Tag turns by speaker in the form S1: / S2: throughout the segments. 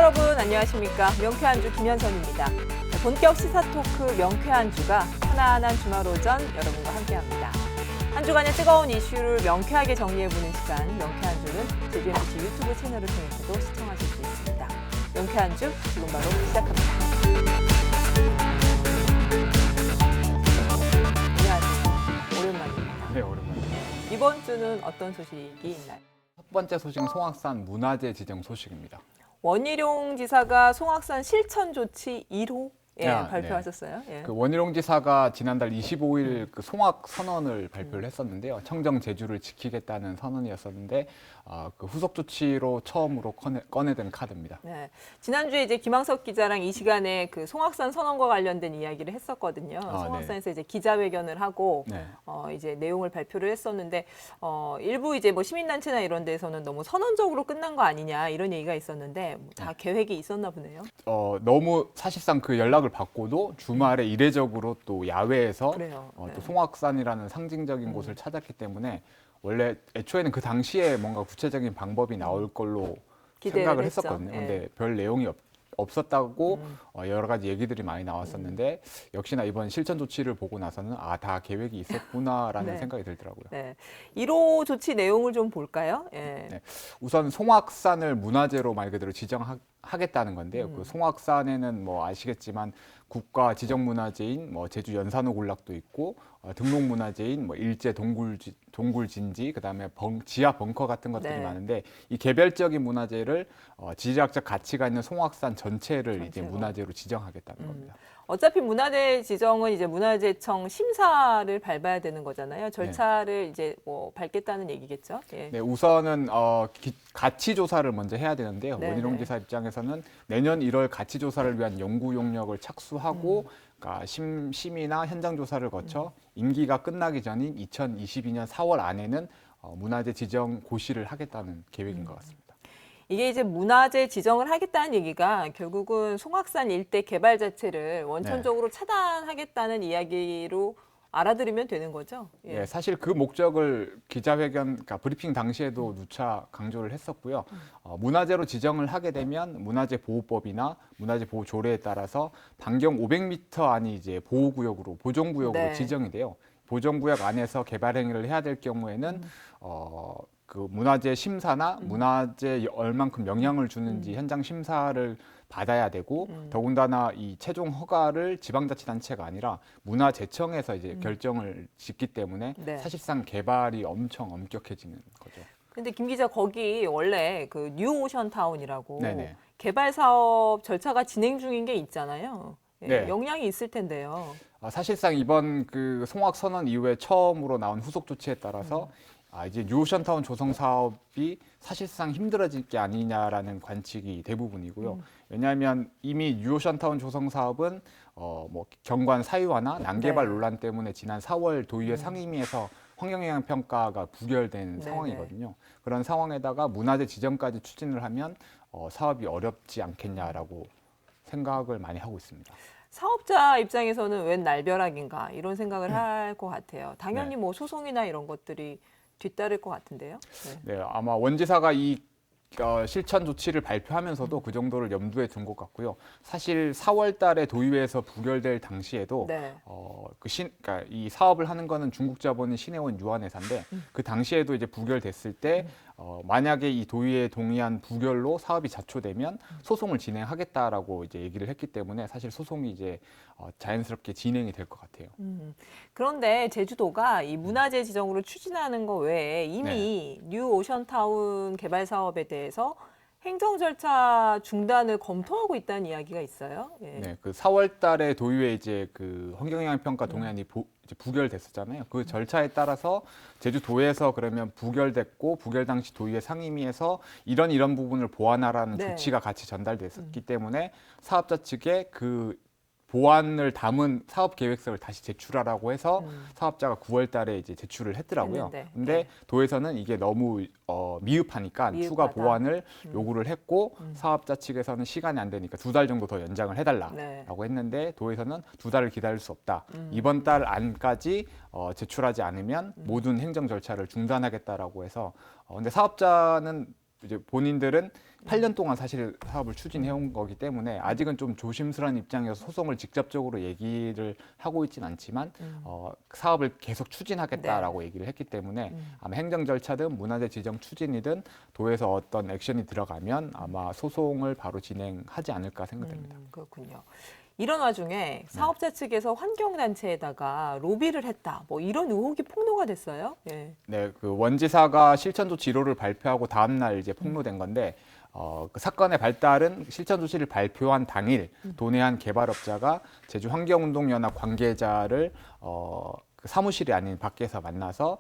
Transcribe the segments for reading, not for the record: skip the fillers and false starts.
S1: 여러분 안녕하십니까. 명쾌한주 김현선입니다. 본격 시사토크 명쾌한주가 편안한 주말 오전 여러분과 함께합니다. 한 주간의 뜨거운 이슈를 명쾌하게 정리해보는 시간 명쾌한주는 JBMBC 유튜브 채널을 통해서도 시청하실 수 있습니다. 명쾌한주 지금 바로 시작합니다. 안녕하세요. 오랜만입니다.
S2: 네, 오랜만입니다.
S1: 이번 주는 어떤 소식이 있나요?
S2: 첫 번째 소식은 송악산 문화재 지정 소식입니다.
S1: 원희룡 지사가 송악산 실천 조치 1호 발표하셨어요.
S2: 네. 그 원희룡 지사가 지난달 25일 그 송악 선언을 발표를 했었는데요. 청정 제주를 지키겠다는 선언이었었는데 그 후속 조치로 처음으로 꺼내든 카드입니다.
S1: 네. 지난주에 이제 김항석 기자랑 이 시간에 그 송악산 선언과 관련된 이야기를 했었거든요. 송악산에서 이제 기자회견을 하고
S2: 네.
S1: 이제 내용을 발표를 했었는데 일부 이제 뭐 시민단체나 이런 데서는 너무 선언적으로 끝난 거 아니냐 이런 얘기가 있었는데 다 계획이 있었나 보네요.
S2: 너무 사실상 그 연락을 받고도 주말에 이례적으로 또 야외에서 또 송악산이라는 상징적인 곳을 찾았기 때문에 원래 애초에는 그 당시에 뭔가 구체적인 방법이 나올 걸로 생각을 했었거든요. 근데 별 내용이 없었다고 여러 가지 얘기들이 많이 나왔었는데 역시나 이번 실천 조치를 보고 나서는 다 계획이 있었구나라는 생각이 들더라고요.
S1: 네. 1호 조치 내용을 좀 볼까요?
S2: 네. 우선 송악산을 문화재로 말 그대로 지정하겠다는 건데요. 그 송악산에는 뭐 아시겠지만 국가 지정문화재인 뭐 제주 연산호 군락도 있고 등록문화재인 뭐 일제 동굴진지 그다음에 지하 벙커 같은 것들이 많은데 이 개별적인 문화재를 지리학적 가치가 있는 송악산 전체를 이제 문화재로 지정하겠다는 겁니다.
S1: 어차피 문화재 지정은 이제 문화재청 심사를 밟아야 되는 거잖아요. 절차를 이제 뭐 밟겠다는 얘기겠죠.
S2: 네, 우선은 가치 조사를 먼저 해야 되는데요. 원희룡 지사 입장에서는 내년 1월 가치 조사를 위한 연구 용역을 착수하고 그러니까 심의나 현장 조사를 거쳐 임기가 끝나기 전인 2022년 4월 안에는 문화재 지정 고시를 하겠다는 계획인 것 같습니다.
S1: 이게 이제 문화재 지정을 하겠다는 얘기가 결국은 송악산 일대 개발 자체를 원천적으로 차단하겠다는 이야기로 알아들으면 되는 거죠.
S2: 네, 사실 그 목적을 기자회견, 그러니까 브리핑 당시에도 누차 강조를 했었고요. 문화재로 지정을 하게 되면 문화재 보호법이나 문화재 보호 조례에 따라서 반경 500m 안이 이제 보호구역으로 보존구역으로 지정이 돼요. 보존구역 안에서 개발 행위를 해야 될 경우에는 그 문화재 심사나 문화재에 얼만큼 영향을 주는지 현장 심사를 받아야 되고 더군다나 이 최종 허가를 지방자치단체가 아니라 문화재청에서 이제 결정을 짓기 때문에 사실상 개발이 엄청 엄격해지는 거죠.
S1: 근데 김 기자 거기 원래 그 뉴 오션타운이라고 개발 사업 절차가 진행 중인 게 있잖아요. 영향이 있을 텐데요.
S2: 사실상 이번 그 송악 선언 이후에 처음으로 나온 후속 조치에 따라서 이제 뉴오션타운 조성 사업이 사실상 힘들어질 게 아니냐라는 관측이 대부분이고요. 왜냐하면 이미 뉴오션타운 조성 사업은 뭐 경관 사유화나 난개발 논란 때문에 지난 4월 도의회 상임위에서 환경영향 평가가 부결된 상황이거든요. 그런 상황에다가 문화재 지정까지 추진을 하면 사업이 어렵지 않겠냐라고 생각을 많이 하고 있습니다.
S1: 사업자 입장에서는 웬 날벼락인가 이런 생각을 할 것 같아요. 당연히 뭐 소송이나 이런 것들이 뒤따를 것 같은데요.
S2: 네, 아마 원 지사가 이 실천 조치를 발표하면서도 그 정도를 염두에 둔 것 같고요. 사실 4월 달에 도의회에서 부결될 당시에도 그러니까 이 사업을 하는 거는 중국 자본인 신해원 유한회사인데 그 당시에도 이제 부결됐을 때 만약에 이 도의회에 동의한 부결로 사업이 자초되면 소송을 진행하겠다라고 이제 얘기를 했기 때문에 사실 소송이 이제 자연스럽게 진행이 될 것 같아요.
S1: 그런데 제주도가 이 문화재 지정으로 추진하는 거 외에 이미 뉴 오션타운 개발 사업에 대해서 행정 절차 중단을 검토하고 있다는 이야기가 있어요.
S2: 네, 그 4월 달에 도의회 이제 그 환경영향 평가 동의안이 이제 부결됐었잖아요. 그 절차에 따라서 제주도에서 그러면 부결됐고 부결 당시 도의회 상임위에서 이런 부분을 보완하라는 조치가 같이 전달됐었기 때문에 사업자 측에 그 보완을 담은 사업 계획서를 다시 제출하라고 해서 사업자가 9월 달에 이제 제출을 했더라고요. 근데 도에서는 이게 너무 미흡하니까 추가 보완을 요구를 했고 사업자 측에서는 시간이 안 되니까 2달 정도 더 연장을 해달라라고 했는데 도에서는 2달을 기다릴 수 없다. 이번 달 안까지 제출하지 않으면 모든 행정 절차를 중단하겠다라고 해서 근데 사업자는 이제 본인들은 8년 동안 사실 사업을 추진해온 거기 때문에 아직은 좀 조심스러운 입장이어서 소송을 직접적으로 얘기를 하고 있진 않지만 사업을 계속 추진하겠다라고 얘기를 했기 때문에 아마 행정 절차든 문화재 지정 추진이든 도에서 어떤 액션이 들어가면 아마 소송을 바로 진행하지 않을까 생각됩니다.
S1: 그렇군요. 이런 와중에 사업자 측에서 환경단체에다가 로비를 했다, 뭐 이런 의혹이 폭로가 됐어요. 예.
S2: 네, 그 원지사가 실천 조치 1호를 발표하고 다음 날 이제 폭로된 건데 그 사건의 발달은 실천 조치를 발표한 당일 도내한 개발업자가 제주 환경운동연합 관계자를 그 사무실이 아닌 밖에서 만나서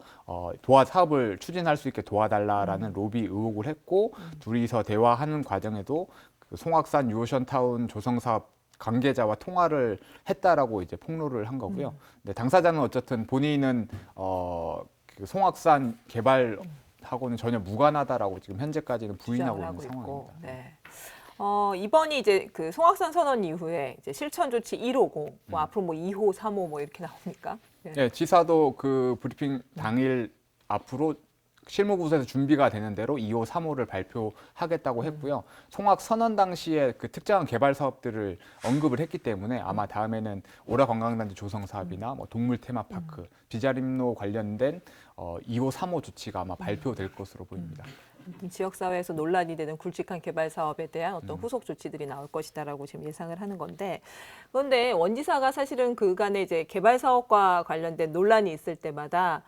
S2: 사업을 추진할 수 있게 도와달라라는 로비 의혹을 했고 둘이서 대화하는 과정에도 그 송악산 유오션타운 조성사업 관계자와 통화를 했다라고 이제 폭로를 한 거고요. 근데 당사자는 어쨌든 본인은 그 송악산 개발하고는 전혀 무관하다라고 지금 현재까지는 부인하고 있는 상황입니다.
S1: 네. 이번이 이제 그 송악산 선언 이후에 이제 실천 조치 1호고 뭐 앞으로 뭐 2호, 3호 뭐 이렇게 나옵니까? 예.
S2: 네, 지사도 그 브리핑 당일 앞으로 실무부서에서 준비가 되는 대로 2호, 3호를 발표하겠다고 했고요. 송악 선언 당시에 그 특정한 개발 사업들을 언급을 했기 때문에 아마 다음에는 오라관광단지 조성 사업이나 뭐 동물 테마파크, 비자림로 관련된 2호, 3호 조치가 아마 발표될 것으로 보입니다.
S1: 지역사회에서 논란이 되는 굵직한 개발 사업에 대한 어떤 후속 조치들이 나올 것이다라고 지금 예상을 하는 건데, 그런데 원지사가 사실은 그간에 이제 개발 사업과 관련된 논란이 있을 때마다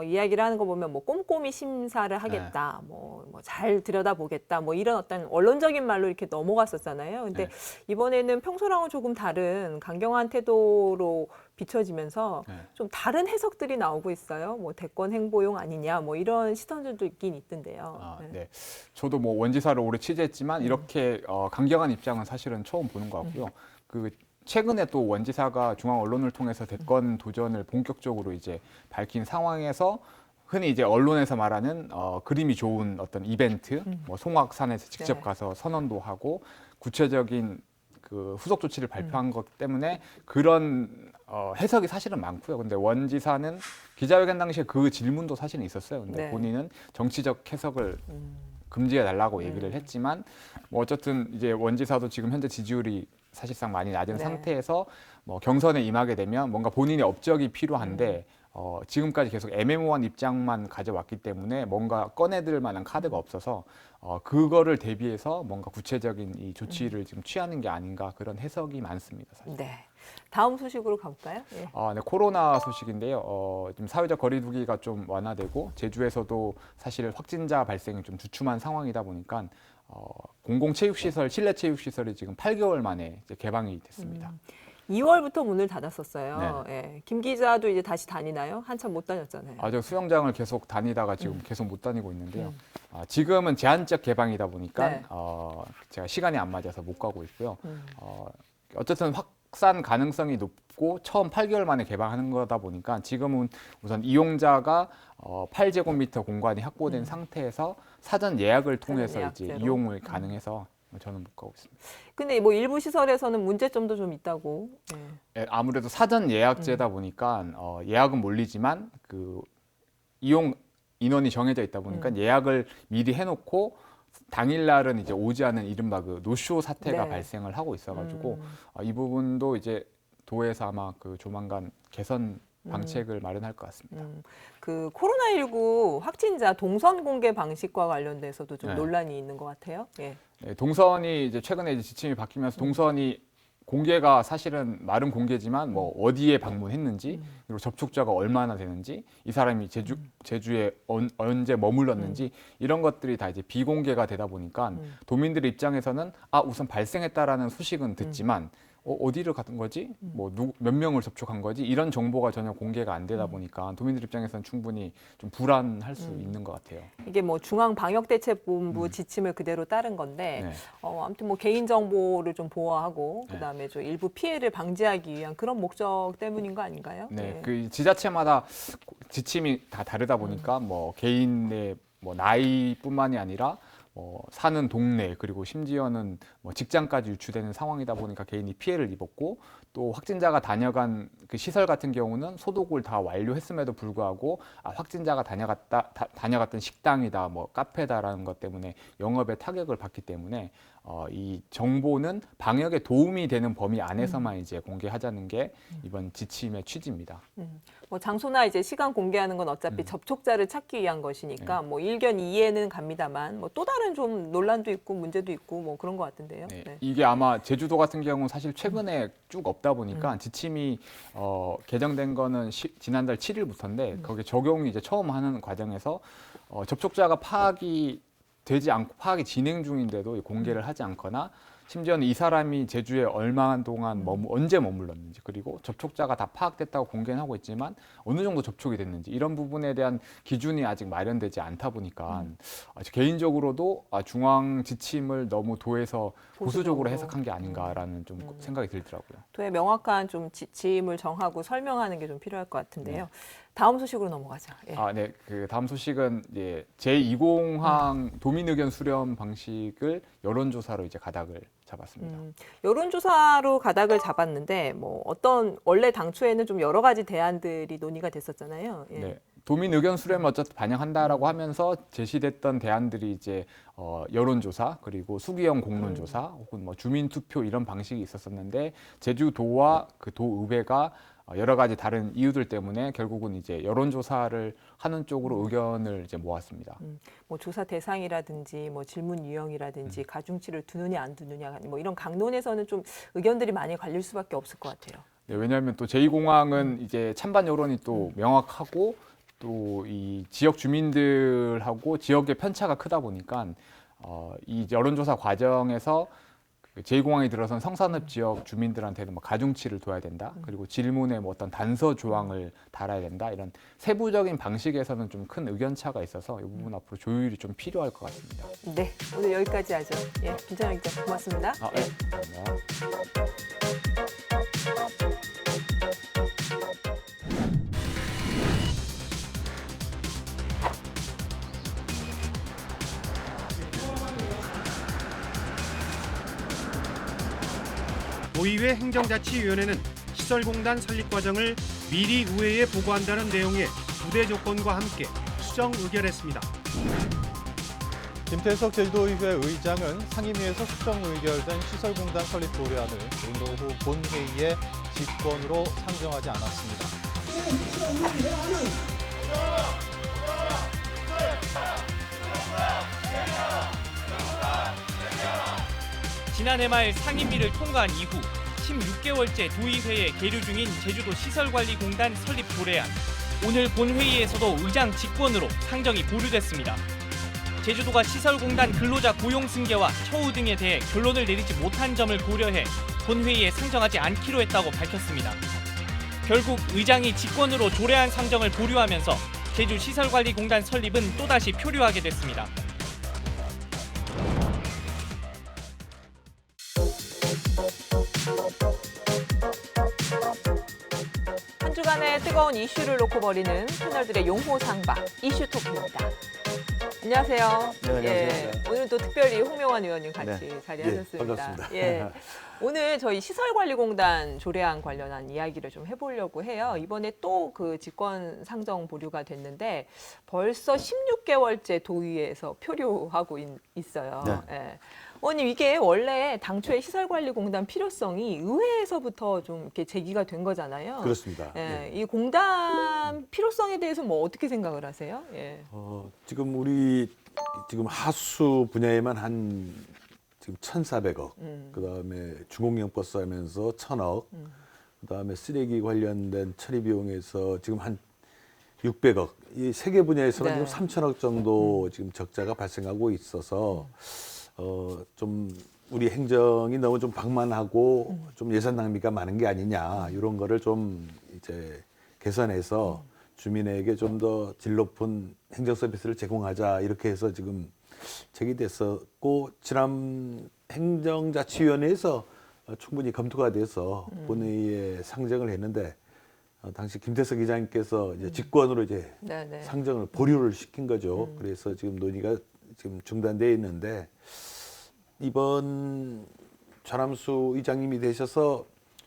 S1: 이야기를 하는 거 보면 뭐 꼼꼼히 심사를 하겠다, 뭐 잘 들여다보겠다, 뭐 이런 어떤 원론적인 말로 이렇게 넘어갔었잖아요. 근데 이번에는 평소랑은 조금 다른 강경한 태도로 비춰지면서 좀 다른 해석들이 나오고 있어요. 뭐 대권 행보용 아니냐, 뭐 이런 시선들도 있긴 있던데요.
S2: 네. 저도 뭐 원지사를 오래 취재했지만 이렇게 강경한 입장은 사실은 처음 보는 것 같고요. 그 최근에 또 원지사가 중앙 언론을 통해서 대권 도전을 본격적으로 이제 밝힌 상황에서 흔히 이제 언론에서 말하는 그림이 좋은 어떤 이벤트, 뭐 송악산에서 직접 가서 선언도 하고 구체적인 그 후속 조치를 발표한 것 때문에 그런 해석이 사실은 많고요. 근데 원지사는 기자회견 당시에 그 질문도 사실은 있었어요. 근데 본인은 정치적 해석을 금지해 달라고 얘기를 했지만 뭐 어쨌든 이제 원지사도 지금 현재 지지율이 사실상 많이 낮은 상태에서 뭐 경선에 임하게 되면 뭔가 본인의 업적이 필요한데 지금까지 계속 애매모호한 입장만 가져왔기 때문에 뭔가 꺼내들 만한 카드가 없어서 그거를 대비해서 뭔가 구체적인 이 조치를 지금 취하는 게 아닌가 그런 해석이 많습니다. 사실.
S1: 네. 다음 소식으로 가볼까요? 예.
S2: 네, 코로나 소식인데요. 지금 사회적 거리두기가 좀 완화되고 제주에서도 사실 확진자 발생이 좀 주춤한 상황이다 보니까 공공체육시설, 실내체육시설이 지금 8개월 만에 이제 개방이 됐습니다.
S1: 2월부터 문을 닫았었어요. 예. 김 기자도 이제 다시 다니나요? 한참 못 다녔잖아요.
S2: 저 수영장을 계속 다니다가 지금 계속 못 다니고 있는데요. 지금은 제한적 개방이다 보니까 제가 시간이 안 맞아서 못 가고 있고요. 어쨌든 확산 가능성이 높고 처음 8개월 만에 개방하는 거다 보니까 지금은 우선 이용자가 8제곱미터 공간이 확보된 상태에서 사전 예약을 통해서 이제 이용을 가능해서 저는 못 가고 있습니다.
S1: 근데 뭐 일부 시설에서는 문제점도 좀 있다고.
S2: 아무래도 사전 예약제다 보니까 예약은 몰리지만 그 이용 인원이 정해져 있다 보니까 예약을 미리 해놓고 당일날은 이제 오지 않은 이른바 그 노쇼 사태가 발생을 하고 있어가지고 이 부분도 이제 도에서 아마 그 조만간 개선 방책을 마련할 것 같습니다.
S1: 그 코로나19 확진자 동선 공개 방식과 관련돼서도 좀 논란이 있는 것 같아요. 예.
S2: 네, 동선이 이제 최근에 이제 지침이 바뀌면서 동선이 공개가 사실은 말은 공개지만 뭐 어디에 방문했는지 그리고 접촉자가 얼마나 되는지 이 사람이 제주에 언제 머물렀는지 이런 것들이 다 이제 비공개가 되다 보니까 도민들의 입장에서는 우선 발생했다라는 소식은 듣지만 어디를 갔던 거지? 뭐 몇 명을 접촉한 거지? 이런 정보가 전혀 공개가 안 되다 보니까 도민들 입장에서는 충분히 좀 불안할 수 있는 것 같아요.
S1: 이게 뭐 중앙방역대책본부 지침을 그대로 따른 건데 아무튼 뭐 개인 정보를 좀 보호하고 그다음에 좀 일부 피해를 방지하기 위한 그런 목적 때문인 거 아닌가요?
S2: 네, 그 지자체마다 지침이 다 다르다 보니까 뭐 개인의 뭐 나이뿐만이 아니라 사는 동네 그리고 심지어는 뭐 직장까지 유출되는 상황이다 보니까 개인이 피해를 입었고 또 확진자가 다녀간 그 시설 같은 경우는 소독을 다 완료했음에도 불구하고 확진자가 다녀갔던 식당이다 뭐 카페다라는 것 때문에 영업에 타격을 받기 때문에 이 정보는 방역에 도움이 되는 범위 안에서만 이제 공개하자는 게 이번 지침의 취지입니다.
S1: 뭐 장소나 이제 시간 공개하는 건 어차피 접촉자를 찾기 위한 것이니까 뭐 일견 이해는 갑니다만 뭐 또 다른 좀 논란도 있고 문제도 있고 뭐 그런 것 같은데요.
S2: 네.
S1: 네.
S2: 이게 아마 제주도 같은 경우는 사실 최근에 쭉 없다 보니까 지침이 개정된 거는 지난달 7일부터인데 거기에 적용이 이제 처음 하는 과정에서 접촉자가 파악이 되지 않고 파악이 진행 중인데도 공개를 하지 않거나 심지어는 이 사람이 제주에 얼마 동안 언제 머물렀는지 그리고 접촉자가 다 파악됐다고 공개는 하고 있지만 어느 정도 접촉이 됐는지 이런 부분에 대한 기준이 아직 마련되지 않다 보니까 개인적으로도 중앙 지침을 너무 도에서 보수적으로 해석한 게 아닌가라는 좀 생각이 들더라고요.
S1: 도에 명확한 좀 지침을 정하고 설명하는 게 좀 필요할 것 같은데요. 다음 소식으로 넘어가죠. 예.
S2: 네. 그 다음 소식은 이제 제2공항 도민 의견 수렴 방식을 여론조사로 이제 가닥을 잡았습니다.
S1: 여론조사로 가닥을 잡았는데 뭐 어떤 원래 당초에는 좀 여러 가지 대안들이 논의가 됐었잖아요. 예.
S2: 네. 도민 의견 수렴을 어쨌든 반영한다라고 하면서 제시됐던 대안들이 이제 여론조사 그리고 수기형 공론조사 혹은 뭐 주민투표 이런 방식이 있었었는데 제주도와 그 도의회가 여러 가지 다른 이유들 때문에 결국은 이제 여론조사를 하는 쪽으로 의견을 이제 모았습니다.
S1: 뭐 조사 대상이라든지 뭐 질문 유형이라든지 가중치를 두느냐 안 두느냐 뭐 이런 강론에서는 좀 의견들이 많이 갈릴 수밖에 없을 것 같아요.
S2: 네, 왜냐하면 또 제2공항은 이제 찬반 여론이 또 명확하고 또 이 지역 주민들하고 지역의 편차가 크다 보니까 이 여론조사 과정에서 제2공항이 들어선 성산읍 지역 주민들한테는 뭐 가중치를 둬야 된다. 그리고 질문에 뭐 어떤 단서 조항을 달아야 된다. 이런 세부적인 방식에서는 좀 큰 의견차가 있어서 이 부분 앞으로 조율이 좀 필요할 것 같습니다.
S1: 네, 오늘 여기까지 하죠. 예, 김찬영 기자 고맙습니다.
S2: 네.
S1: 예.
S2: 감사합니다.
S3: 도의회 행정자치위원회는 시설공단 설립 과정을 미리 의회에 보고한다는 내용의 부대 조건과 함께 수정 의결했습니다.
S4: 김태석 제주도의회 의장은 상임위에서 수정 의결된 시설공단 설립 도래안을 오늘 오후 본회의에 직권으로 상정하지 않았습니다.
S5: 지난해 말 상임위를 통과한 이후 16개월째 도의회에 계류 중인 제주도 시설관리공단 설립 도래안. 오늘 본회의에서도 의장 직권으로 상정이 보류됐습니다. 제주도가 시설공단 근로자 고용 승계와 처우 등에 대해 결론을 내리지 못한 점을 고려해 본회의에 상정하지 않기로 했다고 밝혔습니다. 결국 의장이 직권으로 도래안 상정을 보류하면서 제주 시설관리공단 설립은 또다시 표류하게 됐습니다.
S1: 한 주간의 뜨거운 이슈를 놓고 벌이는 패널들의 용호상박 이슈 토크입니다. 안녕하세요.
S6: 네, 안녕하세요.
S1: 예, 오늘 또 특별히 홍명환 의원님 같이
S6: 네.
S1: 자리하셨습니다.
S6: 예, 반갑습니다.
S1: 예, 오늘 저희 시설관리공단 조례안 관련한 이야기를 좀 해보려고 해요. 이번에 또 그 직권 상정 보류가 됐는데 벌써 16개월째 도의회에서 표류하고 있어요.
S6: 네.
S1: 예. 의원님, 이게 원래 당초에 시설관리공단 필요성이 의회에서부터 좀 이렇게 제기가 된 거잖아요.
S6: 그렇습니다.
S1: 예, 이 공단 필요성에 대해서 뭐 어떻게 생각을 하세요? 예.
S6: 지금 우리 지금 하수 분야에만 한 지금 1,400억, 그다음에 주공영 버스 하면서 1,000억, 그다음에 쓰레기 관련된 처리 비용에서 지금 한 600억, 이 세 개 분야에서는
S1: 네.
S6: 지금 3,000억 정도 지금 적자가 발생하고 있어서 좀 우리 행정이 너무 좀 방만하고 좀 예산 낭비가 많은 게 아니냐 이런 거를 좀 이제 개선해서 주민에게 좀 더 질 높은 행정 서비스를 제공하자 이렇게 해서 지금 제기됐었고 지난 행정자치위원회에서 충분히 검토가 돼서 본회의에 상정을 했는데 당시 김태석 기자님께서 이제 직권으로 이제
S1: 네, 네.
S6: 상정을 보류를 시킨 거죠. 그래서 지금 논의가 지금 중단되어 있는데 이번 전함수 의장님이 되셔서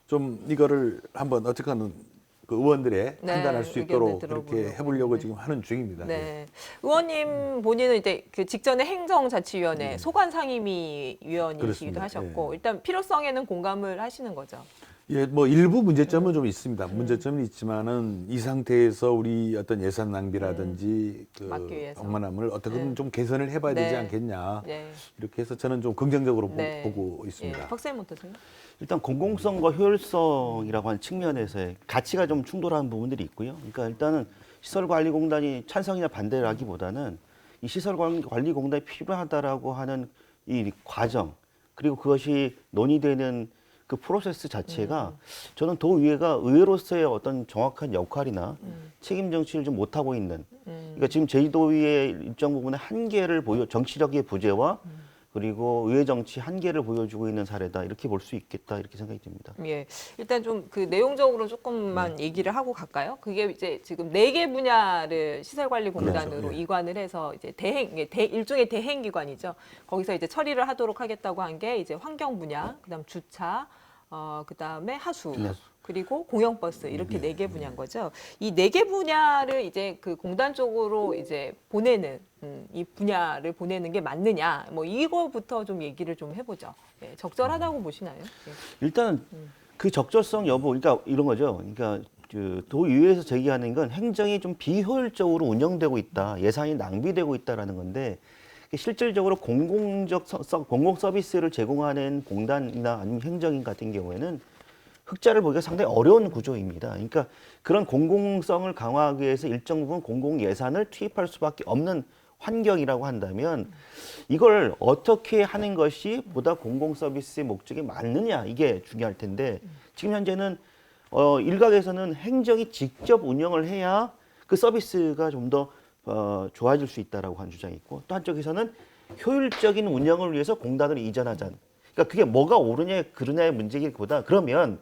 S6: 좀 이거를 한번 어떻게든 그 의원들의
S1: 네,
S6: 판단할 수
S1: 의견을
S6: 있도록
S1: 들어보려고.
S6: 그렇게 해보려고
S1: 네.
S6: 지금 하는 중입니다.
S1: 네. 의원님 본인은 이제 그 직전에 행정자치위원회 소관 상임위 위원이시기도
S6: 그렇습니다.
S1: 하셨고
S6: 예.
S1: 일단 필요성에는 공감을 하시는 거죠.
S6: 예, 뭐 일부 문제점은 좀 있습니다. 문제점은 있지만은 이 상태에서 우리 어떤 예산 낭비라든지
S1: 막기 위해서.
S6: 방만함을 어떻게든
S1: 네.
S6: 좀 개선을 해봐야 되지
S1: 네.
S6: 않겠냐.
S1: 네.
S6: 이렇게 해서 저는 좀 긍정적으로
S1: 네.
S6: 보고
S1: 예.
S6: 있습니다.
S1: 박사님 어떠세요?
S7: 일단 공공성과 효율성이라고 하는 측면에서의 가치가 좀 충돌하는 부분들이 있고요. 그러니까 일단은 시설관리공단이 찬성이나 반대라기보다는 이 시설관리공단이 필요하다라고 하는 이 과정 그리고 그것이 논의되는 그 프로세스 자체가 저는 도의회가 의회로서의 어떤 정확한 역할이나 책임 정치를 좀 못하고 있는 그러니까 지금 제주도의회 일정 부분의 한계를 정치력의 부재와 그리고 의회 정치 한계를 보여주고 있는 사례다 이렇게 볼 수 있겠다 이렇게 생각이 듭니다.
S1: 예. 일단 좀 그 내용적으로 조금만 얘기를 하고 갈까요? 그게 이제 지금 4개 분야를 시설관리공단으로
S6: 그렇죠. 예.
S1: 이관을 해서 이제 일종의 대행 기관이죠. 거기서 이제 처리를 하도록 하겠다고 한 게 이제 환경 분야, 그다음 주차, 그다음에 하수. 그리고 공영버스 이렇게 4개 분야인 거죠. 이 4개 분야를 이제 그 공단 쪽으로 이제 보내는 이 분야를 보내는 게 맞느냐, 뭐 이거부터 좀 얘기를 좀 해보죠. 예, 적절하다고 보시나요? 예.
S7: 일단은 그 적절성 여부, 그러니까 이런 거죠. 그러니까 그 도의회에서 제기하는 건 행정이 좀 비효율적으로 운영되고 있다, 예산이 낭비되고 있다라는 건데 실질적으로 공공 서비스를 제공하는 공단이나 아니면 행정인 같은 경우에는 흑자를 보기가 상당히 어려운 구조입니다. 그러니까 그런 공공성을 강화하기 위해서 일정 부분 공공 예산을 투입할 수밖에 없는 환경이라고 한다면 이걸 어떻게 하는 것이 보다 공공 서비스의 목적에 맞느냐 이게 중요할 텐데 지금 현재는 일각에서는 행정이 직접 운영을 해야 그 서비스가 좀 더 좋아질 수 있다라고 하는 주장이 있고 또 한쪽에서는 효율적인 운영을 위해서 공단으로 이전하자. 그러니까 그게 뭐가 옳으냐 그르냐의 문제기보다 그러면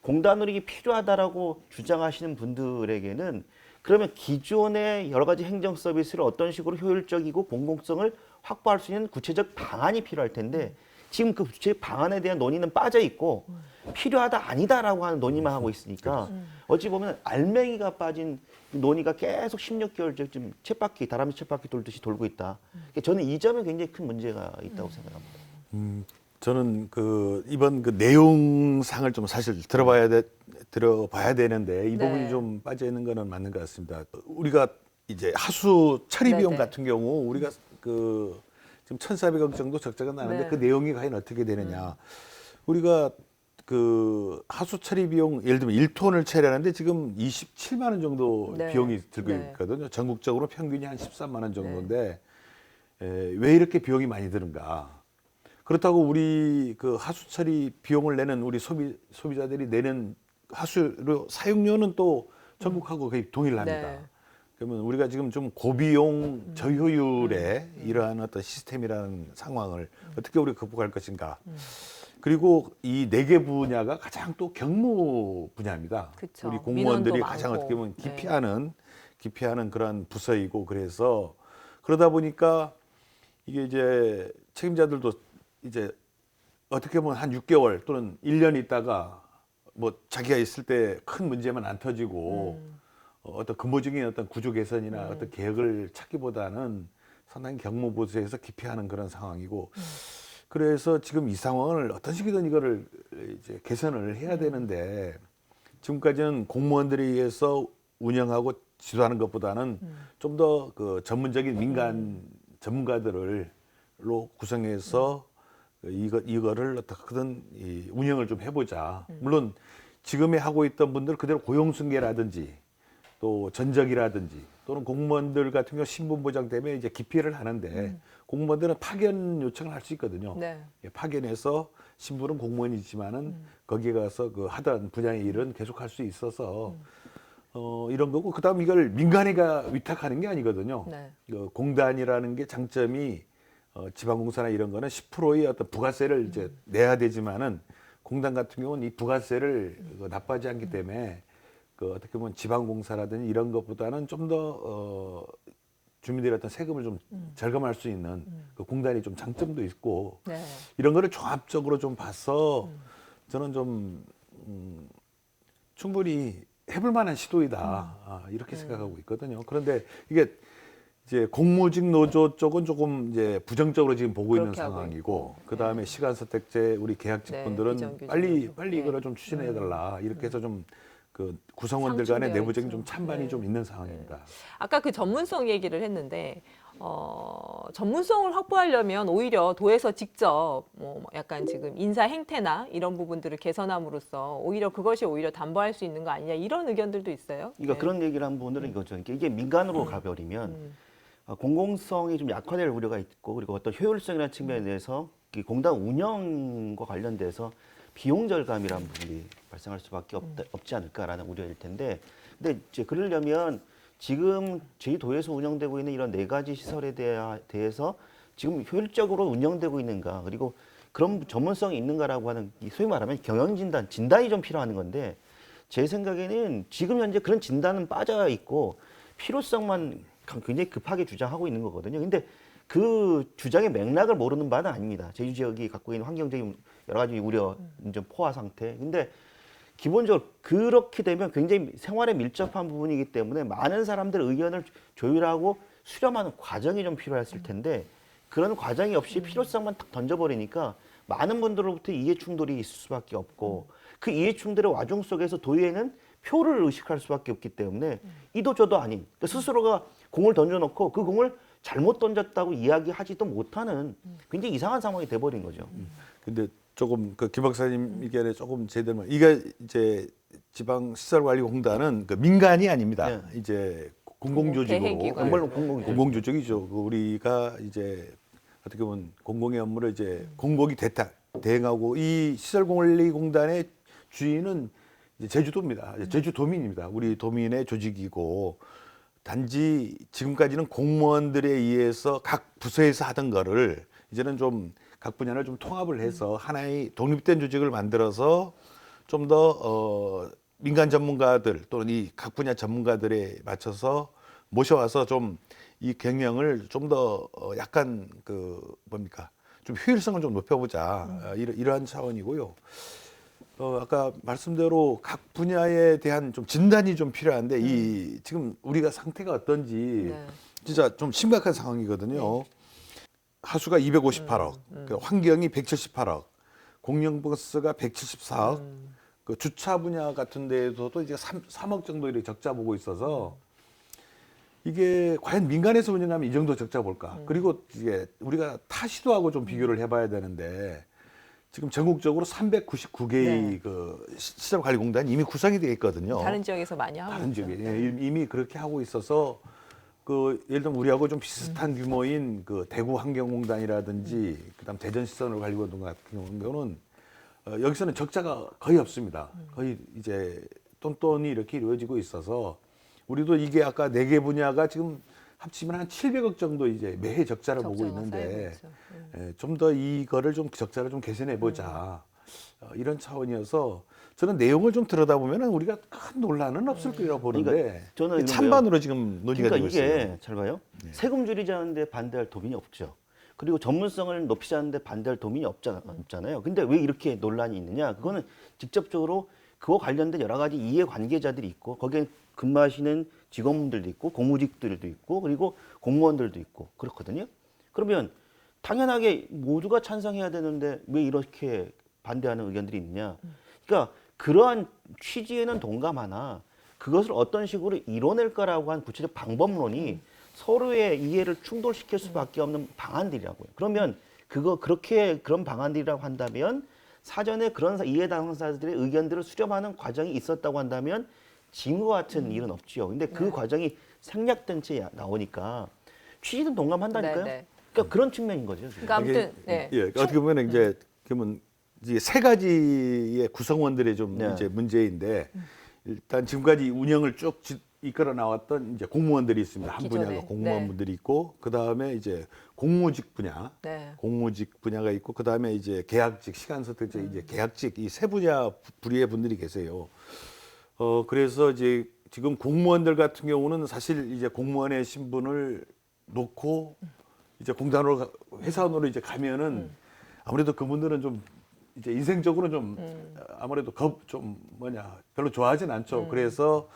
S7: 공단으로 이게 필요하다라고 주장하시는 분들에게는 그러면 기존의 여러 가지 행정 서비스를 어떤 식으로 효율적이고 공공성을 확보할 수 있는 구체적 방안이 필요할 텐데 지금 그 구체적 방안에 대한 논의는 빠져 있고 필요하다 아니다라고 하는 논의만 하고 있으니까 어찌 보면 알맹이가 빠진 논의가 계속 16개월째 쳇바퀴 다람쥐 쳇바퀴 돌듯이 돌고 있다. 그러니까 저는 이 점에 굉장히 큰 문제가 있다고 생각합니다.
S6: 저는 그 이번 그 내용상을 좀 사실 들어봐야 되는데 이
S1: 네.
S6: 부분이 좀 빠져 있는 거는 맞는 것 같습니다. 우리가 이제 하수 처리 비용
S1: 네네.
S6: 같은 경우 우리가 그 지금 1,400억 정도 적자가 나는데
S1: 네.
S6: 그 내용이 과연 어떻게 되느냐. 우리가 그 하수 처리 비용 예를 들면 1톤을 처리하는데 지금 27만 원 정도
S1: 네.
S6: 비용이 들고
S1: 네.
S6: 있거든요. 전국적으로 평균이 한 13만 원 정도인데 왜 이렇게 비용이 많이 드는가? 그렇다고 우리 그 하수 처리 비용을 내는 우리 소비자들이 내는 하수료 사용료는 또 전국하고 거의 동일합니다.
S1: 네.
S6: 그러면 우리가 지금 좀 고비용 저효율의 이러한 어떤 시스템이라는 상황을 어떻게 우리가 극복할 것인가. 그리고 이 4개 분야가 가장 또 경무 분야입니다.
S1: 그쵸.
S6: 우리 공무원들이
S1: 민원도
S6: 가장
S1: 많고.
S6: 어떻게 보면
S1: 네.
S6: 기피하는 그런 부서이고 그래서 그러다 보니까 이게 이제 책임자들도 이제 어떻게 보면 한 6개월 또는 1년 있다가 뭐 자기가 있을 때 큰 문제만 안 터지고 어떤 근본적인 어떤 구조 개선이나 어떤 개혁을 찾기보다는 상당히 경무부서에서 기피하는 그런 상황이고 그래서 지금 이 상황을 어떤 식이든 이거를 이제 개선을 해야 되는데 지금까지는 공무원들에 의해서 운영하고 지도하는 것보다는 좀 더 그 전문적인 민간 전문가들로 구성해서 이거를 어떻게든 운영을 좀 해보자. 물론 지금에 하고 있던 분들 그대로 고용승계라든지 또 전적이라든지 또는 공무원들 같은 경우 신분보장 때문에 이제 기피를 하는데 공무원들은 파견 요청을 할 수 있거든요.
S1: 네.
S6: 파견해서 신분은 공무원이지만은 거기에 가서 그 하던 분야의 일은 계속 할 수 있어서 이런 거고 그다음 이걸 민간에가 위탁하는 게 아니거든요.
S1: 네.
S6: 공단이라는 게 장점이 지방공사나 이런 거는 10%의 어떤 부가세를 이제 내야 되지만은 공단 같은 경우는 이 부가세를 납부하지 않기 때문에 그 어떻게 보면 지방공사라든지 이런 것보다는 좀 더 주민들의 어떤 세금을 좀 절감할 수 있는 그 공단이 좀 장점도 있고
S1: 네.
S6: 이런 거를 종합적으로 좀 봐서 저는 좀 충분히 해볼 만한 시도이다 이렇게 생각하고 있거든요. 그런데 이게 이제 공무직 노조 쪽은 조금 이제 부정적으로 지금 보고 있는
S1: 그렇게 하고
S6: 상황이고
S1: 있고.
S6: 그 다음에 시간 선택제 우리 계약직분들은
S1: 비정규직
S6: 빨리
S1: 노조.
S6: 이거를 좀 추진해 달라 이렇게 해서 좀 그 구성원들 간의
S1: 상충되어
S6: 내부적인
S1: 있죠.
S6: 좀 찬반이
S1: 네.
S6: 좀 있는 상황입니다.
S1: 아까 그 전문성 얘기를 했는데 전문성을 확보하려면 오히려 도에서 직접 뭐 약간 지금 인사 행태나 이런 부분들을 개선함으로써 오히려 그것이 오히려 담보할 수 있는 거 아니냐 이런 의견들도 있어요.
S7: 그러니까
S1: 네.
S7: 그런 얘기를 한 분들은 이거죠. 그러니까 이게 민간으로 가버리면 공공성이 좀 약화될 우려가 있고 그리고 어떤 효율성이라는 측면에 대해서 이 공단 운영과 관련돼서 비용 절감이라는 부분이 발생할 수밖에 없지 않을까라는 우려일 텐데, 근데 이제 그러려면 지금 제주도에서 운영되고 있는 이런 4가지 시설에 대해서 지금 효율적으로 운영되고 있는가, 그리고 그런 전문성이 있는가라고 하는 소위 말하면 경영진단, 진단이 좀 필요한 건데 제 생각에는 지금 현재 그런 진단은 빠져 있고 필요성만 굉장히 급하게 주장하고 있는 거거든요. 근데 그 주장의 맥락을 모르는 바는 아닙니다. 제주 지역이 갖고 있는 환경적인 여러 가지 우려, 좀 포화 상태. 근데 기본적으로 그렇게 되면 굉장히 생활에 밀접한 부분이기 때문에 많은 사람들의 의견을 조율하고 수렴하는 과정이 좀 필요했을 텐데 그런 과정이 없이 필요성만 딱 던져버리니까 많은 분들로부터 이해 충돌이 있을 수밖에 없고 그 이해 충돌의 와중 속에서 도의회는 표를 의식할 수밖에 없기 때문에 이도 저도 아닌 그러니까 스스로가 공을 던져놓고 그 공을 잘못 던졌다고 이야기하지도 못하는 굉장히 이상한 상황이 돼버린 거죠.
S6: 근데 조금 그 김 박사님 의견에 조금 제대로 이게 이제 지방시설관리공단은 그 민간이 아닙니다.
S7: 네.
S6: 이제 공공조직으로
S1: 대행기관.
S6: 공공조직이죠. 그 우리가 이제 어떻게 보면 공공의 업무를 이제 공공이 대행하고 이 시설관리공단의 주인은 이제 제주도입니다. 제주도민입니다. 우리 도민의 조직이고 단지 지금까지는 공무원들에 의해서 각 부서에서 하던 거를 이제는 좀 각 분야를 좀 통합을 해서 하나의 독립된 조직을 만들어서 좀 더 민간 전문가들 또는 이 각 분야 전문가들에 맞춰서 모셔와서 좀 이 경영을 좀 더 약간 그 뭡니까 좀 효율성을 좀 높여보자 이러한 차원이고요. 아까 말씀대로 각 분야에 대한 좀 진단이 좀 필요한데 이 지금 우리가 상태가 어떤지
S1: 네.
S6: 진짜 좀 심각한 상황이거든요. 하수가 258억, 그 환경이 178억, 공영버스가 174억, 그 주차 분야 같은 데에서도 이제 3억 정도 이렇게 적자 보고 있어서 이게 과연 민간에서 운영하면 이 정도 적자 볼까? 그리고 이게 우리가 타시도하고 좀 비교를 해봐야 되는데 지금 전국적으로 399개의
S1: 네.
S6: 그 시설관리공단이 이미 구성이 되어 있거든요.
S1: 다른 지역에서 많이 하고
S6: 다른
S1: 있죠.
S6: 지역에 이미 그렇게 하고 있어서 그 예를 들면 우리하고 좀 비슷한 규모인 그 대구 환경공단이라든지 그다음 대전 시설관리공단 같은 경우는 여기서는 적자가 거의 없습니다. 거의 이제 똔똔이 이렇게 이루어지고 있어서 우리도 이게 아까 4개 분야가 지금 합치면 한 700억 정도 이제 매해 적자를 보고
S1: 적자가
S6: 있는데
S1: 쌓이고
S6: 좀 더 이거를 좀 적자를 좀 개선해 보자 이런 차원이어서 저는 내용을 좀 들여다보면 우리가 큰 논란은 없을 거라고 보는데
S7: 그러니까 저는 이런
S6: 찬반으로 지금 논의가
S7: 그러니까
S6: 되고
S7: 이게
S6: 있어요.
S7: 잘 봐요. 세금 줄이자는데 반대할 도민이 없죠. 그리고 전문성을 높이자는데 반대할 도민이 없잖아요. 근데 왜 이렇게 논란이 있느냐? 그거는 직접적으로 그와 관련된 여러 가지 이해 관계자들이 있고 거기에 근무하시는 직원분들도 있고 공무직들도 있고 그리고 공무원들도 있고 그렇거든요. 그러면 당연하게 모두가 찬성해야 되는데 왜 이렇게 반대하는 의견들이 있느냐? 그러니까 그러한 취지에는 동감하나 그것을 어떤 식으로 이뤄낼까라고 한 구체적 방법론이 서로의 이해를 충돌시킬 수밖에 없는 방안들이라고요. 그러면 그런 방안들이라고 한다면 사전에 그런 이해 당사자들의 의견들을 수렴하는 과정이 있었다고 한다면 지금과 같은 일은 없지요. 근데 그 과정이 생략된 채 나오니까 취지는 동감한다니까요.
S1: 네, 네.
S7: 그러니까 그런 측면인 거죠. 지금.
S1: 그러니까 아무튼 네.
S6: 예, 어떻게 보면 이제 그러면 이제 3가지의 구성원들의 좀
S7: 네.
S6: 이제 문제인데 일단 지금까지 운영을 쭉 이끌어 나왔던 이제 공무원들이 있습니다. 한
S1: 기존에.
S6: 분야가 공무원분들이 있고 그 다음에 이제 공무직 분야,
S1: 네.
S6: 공무직 분야가 있고 그 다음에 이제 계약직, 시간 선택제 이제 계약직 이 3분야 분리의 분들이 계세요. 그래서 이제 지금 공무원들 같은 경우는 사실 이제 공무원의 신분을 놓고 이제 공단으로 회사원으로 이제 가면은 아무래도 그분들은 좀 이제 인생적으로 좀 아무래도 별로 좋아하진 않죠. 그래서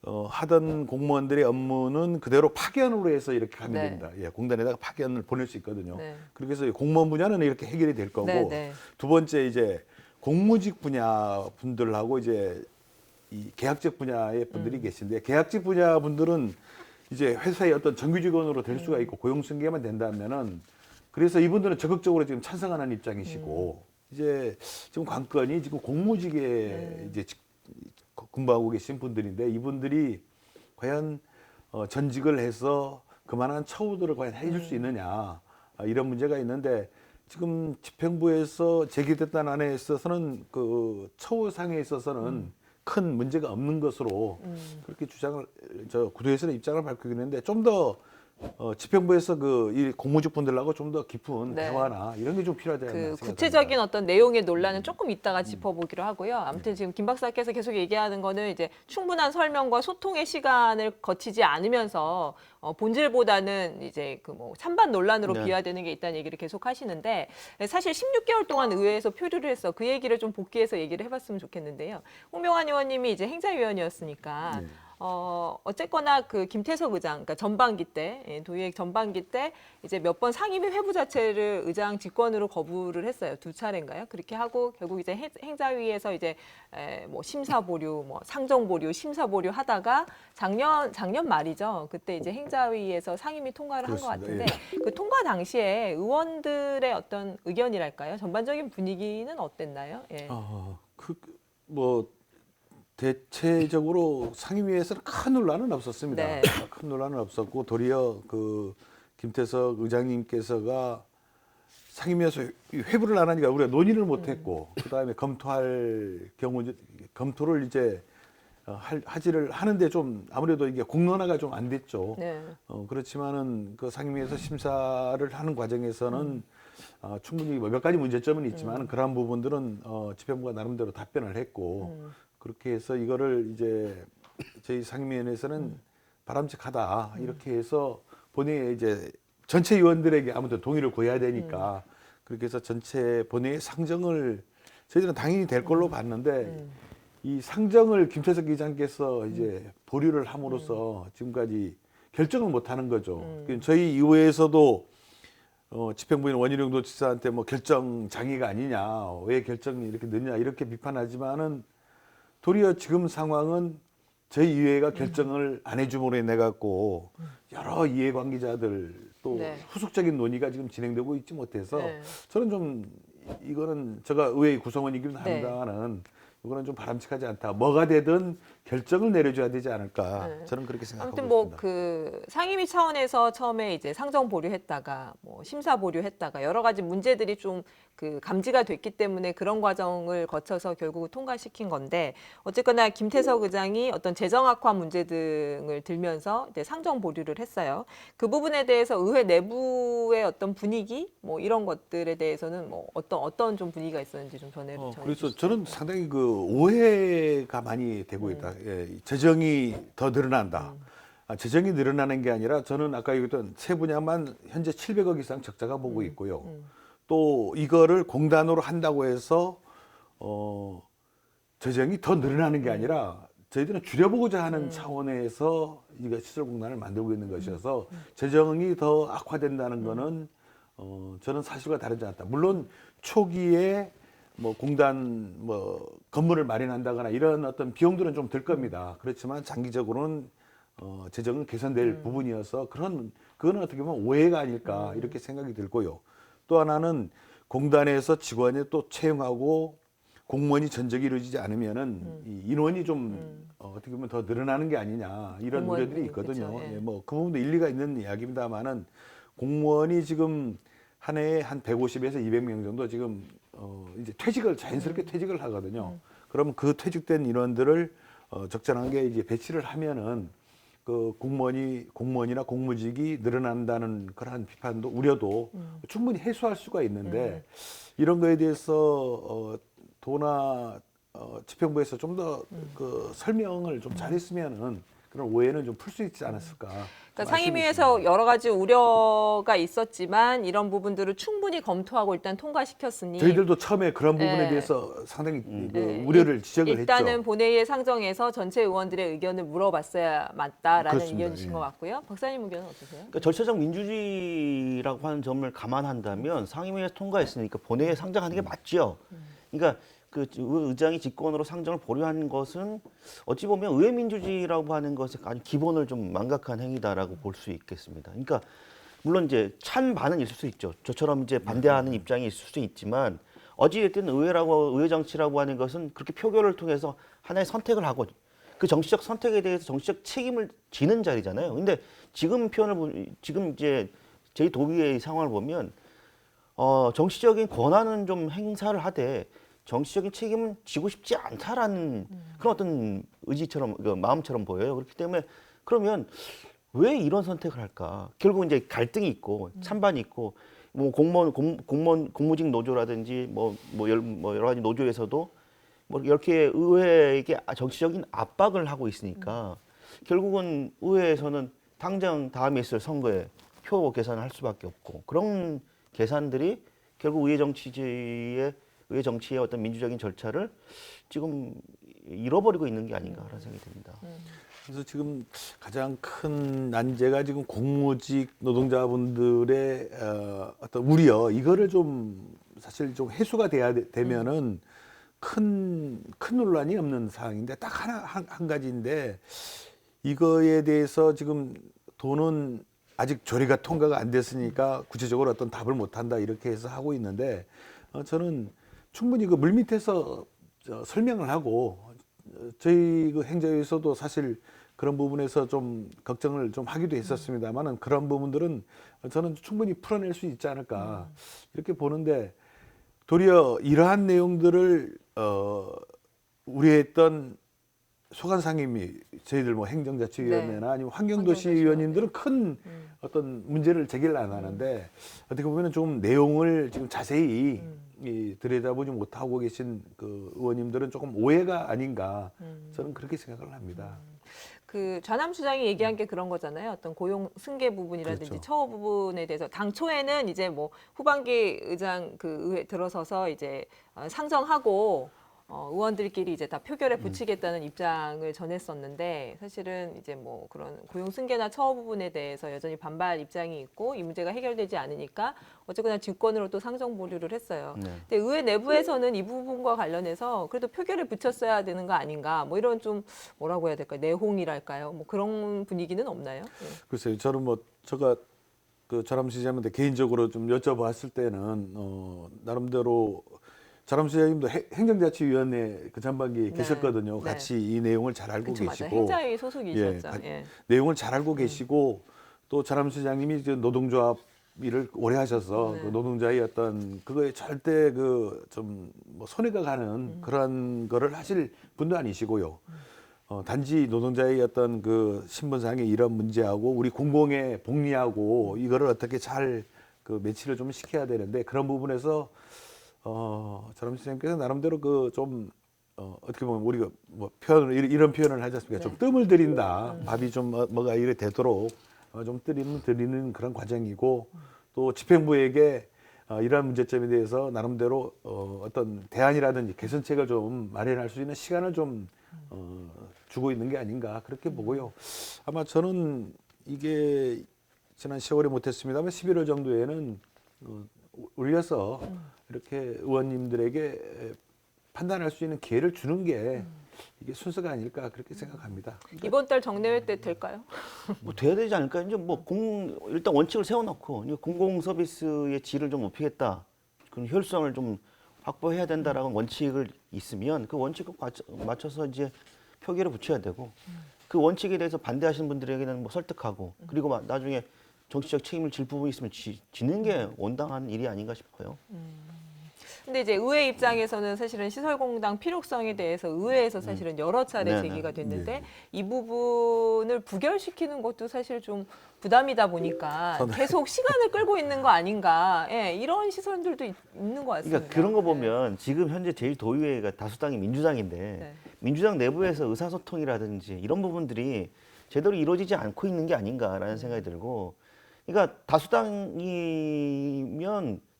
S6: 하던 공무원들의 업무는 그대로 파견으로 해서 이렇게 가면
S1: 네.
S6: 됩니다. 예, 공단에다가 파견을 보낼 수 있거든요.
S1: 네.
S6: 그렇게 해서 공무원 분야는 이렇게 해결이 될 거고
S1: 네, 네.
S6: 두 번째 이제 공무직 분야 분들하고 이제 이 계약직 분야의 분들이 계신데 계약직 분야 분들은 이제 회사의 어떤 정규 직원으로 될 수가 있고 고용 승계만 된다면은 그래서 이분들은 적극적으로 지금 찬성하는 입장이시고 이제 지금 관건이 지금 공무직에 이제 근무하고 계신 분들인데 이분들이 과연 전직을 해서 그만한 처우들을 과연 해줄 수 있느냐 이런 문제가 있는데 지금 집행부에서 제기됐다는 안에 있어서는 그 처우상에 있어서는 큰 문제가 없는 것으로 그렇게 구도에서는 입장을 밝히고 있는데 좀 더 집행부에서 이 공무직 분들하고 좀 더 깊은
S1: 네.
S6: 대화나 이런 게 좀 필요하지 않나
S1: 그
S6: 생각합니다.
S1: 구체적인 어떤 내용의 논란은 조금 이따가 짚어보기로 하고요. 아무튼 지금 김 박사께서 계속 얘기하는 거는 이제 충분한 설명과 소통의 시간을 거치지 않으면서 본질보다는 이제 그 뭐 찬반 논란으로
S7: 네.
S1: 비화되는 게 있다는 얘기를 계속 하시는데 사실 16개월 동안 의회에서 표류를 해서 그 얘기를 좀 복귀해서 얘기를 해봤으면 좋겠는데요. 홍명환 의원님이 이제 행자위원이었으니까
S6: 네.
S1: 어쨌거나 그 김태석 의장, 그러니까 전반기 때, 도의회 전반기 때 이제 몇 번 상임위 회부 자체를 의장 직권으로 거부를 했어요. 2차례인가요? 그렇게 하고 결국 이제 행자위에서 이제 뭐 심사 보류, 뭐 상정 보류, 심사 보류 하다가 작년 말이죠. 그때 이제 행자위에서 상임위 통과를 한 것
S6: 그렇습니다.
S1: 같은데 그 통과 당시에 의원들의 어떤 의견이랄까요? 전반적인 분위기는 어땠나요? 예.
S6: 대체적으로 상임위에서는 큰 논란은 없었습니다.
S1: 네.
S6: 큰 논란은 없었고 도리어 그 김태석 의장님께서가 상임위에서 회부를 안 하니까 우리가 논의를 못 했고 그다음에 검토를 이제 하지를 하는데 좀 아무래도 이게 공론화가 좀 안 됐죠.
S1: 네.
S6: 그렇지만은 그 상임위에서 심사를 하는 과정에서는 충분히 몇 가지 문제점은 있지만 그러한 부분들은 집행부가 나름대로 답변을 했고 그렇게 해서 이거를 이제 저희 상임위원회에서는 바람직하다 이렇게 해서 본회의 이제 전체 의원들에게 아무튼 동의를 구해야 되니까 그렇게 해서 전체 본회의 상정을 저희들은 당연히 될 걸로 봤는데 이 상정을 김태석 의장께서 이제 보류를 함으로써 지금까지 결정을 못 하는 거죠. 저희 의회에서도 집행부인 원희룡 도지사한테 뭐 결정 장애가 아니냐, 왜 결정이 이렇게 늦냐 이렇게 비판하지만은 도리어 지금 상황은 저희 의회가 결정을 안 해줌으로 인해 갖고 여러 이해관계자들 또
S1: 네.
S6: 후속적인 논의가 지금 진행되고 있지 못해서
S1: 네.
S6: 저는 좀 이거는 제가 의회 구성원이기도
S1: 네.
S6: 합니다만은 이거는 좀 바람직하지 않다. 뭐가 되든 결정을 내려줘야 되지 않을까.
S1: 네.
S6: 저는 그렇게 생각하고
S1: 아무튼 뭐
S6: 있습니다.
S1: 그 상임위 차원에서 처음에 이제 상정 보류했다가 뭐 심사 보류했다가 여러 가지 문제들이 좀 그 감지가 됐기 때문에 그런 과정을 거쳐서 결국 통과시킨 건데 어쨌거나 김태석 의장이 어떤 재정 악화 문제 등을 들면서 이제 상정 보류를 했어요. 그 부분에 대해서 의회 내부의 어떤 분위기 뭐 이런 것들에 대해서는 뭐 어떤 좀 분위기가 있었는지 좀 전해
S6: 그래서 저는 상당히 그 오해가 많이 되고 있다. 예, 재정이 더 늘어난다. 재정이 늘어나는 게 아니라 저는 아까 얘기했던 세 분야만 현재 700억 이상 적자가 보고 있고요. 또 이거를 공단으로 한다고 해서 재정이 더 늘어나는 게 아니라 저희들은 줄여보고자 하는 차원에서 이거 시설공단을 만들고 있는 것이어서 재정이 더 악화된다는 거는 저는 사실과 다르지 않다. 물론 초기에 뭐 공단 뭐 건물을 마련한다거나 이런 어떤 비용들은 좀 들 겁니다. 그렇지만 장기적으로는 재정은 개선될 부분이어서 그건 어떻게 보면 오해가 아닐까 이렇게 생각이 들고요. 또 하나는 공단에서 직원이 또 채용하고 공무원이 전적이 이루어지지 않으면은 이 인원이 좀 어떻게 보면 더 늘어나는 게 아니냐 이런
S1: 공무원이,
S6: 우려들이 있거든요.
S1: 그렇죠. 예.
S6: 예, 뭐 그 부분도 일리가 있는 이야기입니다만은 공무원이 지금 한 해에 한 150에서 200명 정도 지금 이제 자연스럽게 퇴직을 하거든요. 그럼 그 퇴직된 인원들을 적절하게 이제 배치를 하면은 그 공무원이나 공무직이 늘어난다는 그러한 비판도 우려도 충분히 해소할 수가 있는데 이런 거에 대해서 도나 집행부에서 좀 더 그 설명을 좀 잘했으면은 그런 오해는 좀 풀 수 있지 않았을까.
S1: 그러니까 상임위에서 여러 가지 우려가 있었지만 이런 부분들을 충분히 검토하고 일단 통과시켰으니
S6: 저희들도 처음에 그런 부분에
S1: 네.
S6: 대해서 상당히 그
S1: 네.
S6: 우려를 지적을
S1: 일단은
S6: 했죠.
S1: 본회의에 상정해서 전체 의원들의 의견을 물어봤어야 맞다라는
S6: 그렇습니다.
S1: 의견이신
S6: 예.
S1: 것 같고요. 박사님 의견은 어떠세요?
S7: 그러니까 절차적 민주주의라고 하는 점을 감안한다면 상임위에서 통과했으니까 본회의에 상정하는 게 맞죠. 그러니까 그 의장이 직권으로 상정을 보류하는 것은 어찌 보면 의회 민주주의라고 하는 것의 아주 기본을 좀 망각한 행위다라고 볼 수 있겠습니다. 그러니까 물론 이제 찬반은 있을 수 있죠. 저처럼 이제 반대하는 입장이 있을 수 있지만 어찌됐든 의회 정치라고 하는 것은 그렇게 표결을 통해서 하나의 선택을 하고 그 정치적 선택에 대해서 정치적 책임을 지는 자리잖아요. 근데 지금 지금 이제 제2도의회의 상황을 보면 정치적인 권한은 좀 행사를 하되 정치적인 책임은 지고 싶지 않다라는 그런 어떤 의지처럼 그 마음처럼 보여요. 그렇기 때문에 그러면 왜 이런 선택을 할까? 결국 이제 갈등이 있고 찬반이 있고 뭐 공무직 노조라든지 뭐 여러 가지 노조에서도 뭐 이렇게 의회에게 정치적인 압박을 하고 있으니까 결국은 의회에서는 당장 다음에 있을 선거에 표 계산을 할 수밖에 없고 그런 계산들이 결국 의회 정치의 어떤 민주적인 절차를 지금 잃어버리고 있는 게 아닌가라는 생각이 듭니다.
S6: 그래서 지금 가장 큰 난제가 지금 공무직 노동자분들의 어떤 우려 이거를 좀 사실 좀 해소가 되면은 큰 논란이 없는 상황인데 딱 한 가지인데 이거에 대해서 지금 돈은 아직 조례가 통과가 안 됐으니까 구체적으로 어떤 답을 못 한다 이렇게 해서 하고 있는데 저는 충분히 그 물밑에서 설명을 하고 저희 그 행정위에서도 사실 그런 부분에서 좀 걱정을 좀 하기도 했었습니다만은 그런 부분들은 저는 충분히 풀어낼 수 있지 않을까 이렇게 보는데 도리어 이러한 내용들을 우려했던 소관상임위 저희들 뭐 행정자치위원회나 아니면 환경도시위원님들은 큰 어떤 문제를 제기를 안 하는데 어떻게 보면 좀 내용을 지금 자세히 들여다보지 못하고 계신 그 의원님들은 조금 오해가 아닌가 저는 그렇게 생각을 합니다.
S1: 그 좌남 수장이 얘기한 게 그런 거잖아요. 어떤 고용 승계 부분이라든지
S6: 그렇죠.
S1: 처우 부분에 대해서 당초에는 이제 뭐 후반기 의장 그 의회 들어서서 이제 상정하고 의원들끼리 이제 다 표결에 붙이겠다는 입장을 전했었는데 사실은 이제 뭐 그런 고용 승계나 처우 부분에 대해서 여전히 반발 입장이 있고 이 문제가 해결되지 않으니까 어쨌거나 직권으로 또 상정 보류를 했어요.
S7: 네.
S1: 근데 의회 내부에서는 이 부분과 관련해서 그래도 표결에 붙였어야 되는 거 아닌가 뭐 이런 좀 뭐라고 해야 될까요? 내홍이랄까요? 뭐 그런 분위기는 없나요? 네.
S6: 글쎄요, 저는 뭐 제가 그 자람 시장님한테 개인적으로 좀 여쭤봤을 때는 나름대로 자람 시장님도 행정자치위원회 그 전반기에
S1: 네.
S6: 계셨거든요.
S1: 네.
S6: 같이 이 내용을 잘 알고
S1: 그쵸, 맞아요.
S6: 계시고
S1: 행자위 소속이셨죠. 예.
S6: 내용을 잘 알고 계시고 또 자람 시장님이 이제 노동조합 일을 오래 하셔서
S1: 네.
S6: 그 노동자의 어떤 그거에 절대 그 좀 뭐 손해가 가는 그런 거를 하실 분도 아니시고요. 단지 노동자의 어떤 그 신분상의 이런 문제하고 우리 공공의 복리하고 이거를 어떻게 잘 그 매치를 좀 시켜야 되는데 그런 부분에서 자람 시장님께서 나름대로 그 좀 어떻게 보면 우리가 뭐 이런 표현을 하지 않습니까? 좀 뜸을 들인다. 밥이 좀 뭐가 이래 되도록 좀 드리는 그런 과정이고 또 집행부에게 이러한 문제점에 대해서 나름대로 어떤 대안이라든지 개선책을 좀 마련할 수 있는 시간을 좀 주고 있는 게 아닌가 그렇게 보고요. 아마 저는 이게 지난 10월에 못했습니다만 11월 정도에는 올려서 이렇게 의원님들에게 판단할 수 있는 기회를 주는 게 이게 순서가 아닐까 그렇게 생각합니다.
S1: 이번 달 정례회 때 될까요?
S7: 뭐 돼야 되지 않을까요? 이제 뭐 일단 원칙을 세워놓고 이제 공공 서비스의 질을 좀 높이겠다, 그런 효율성을 좀 확보해야 된다라는 원칙을 있으면 그 원칙을 맞춰서 이제 표결에 붙여야 되고 그 원칙에 대해서 반대하시는 분들에게는 뭐 설득하고 그리고 나중에 정치적 책임을 질 부분이 있으면 지는 게 온당한 일이 아닌가 싶어요.
S1: 근데 이제 의회 입장에서는 사실은 시설공단 필요성에 대해서 의회에서 사실은 여러 차례
S7: 네네.
S1: 제기가 됐는데 이 부분을 부결시키는 것도 사실 좀 부담이다 보니까 계속 시간을 끌고 있는 거 아닌가. 예, 이런 시선들도 있는 것 같습니다.
S7: 그러니까 그런 거 보면 지금 현재 제1도의회가 다수당이 민주당인데
S1: 네.
S7: 민주당 내부에서 의사소통이라든지 이런 부분들이 제대로 이루어지지 않고 있는 게 아닌가라는 생각이 들고, 그러니까 다수당이면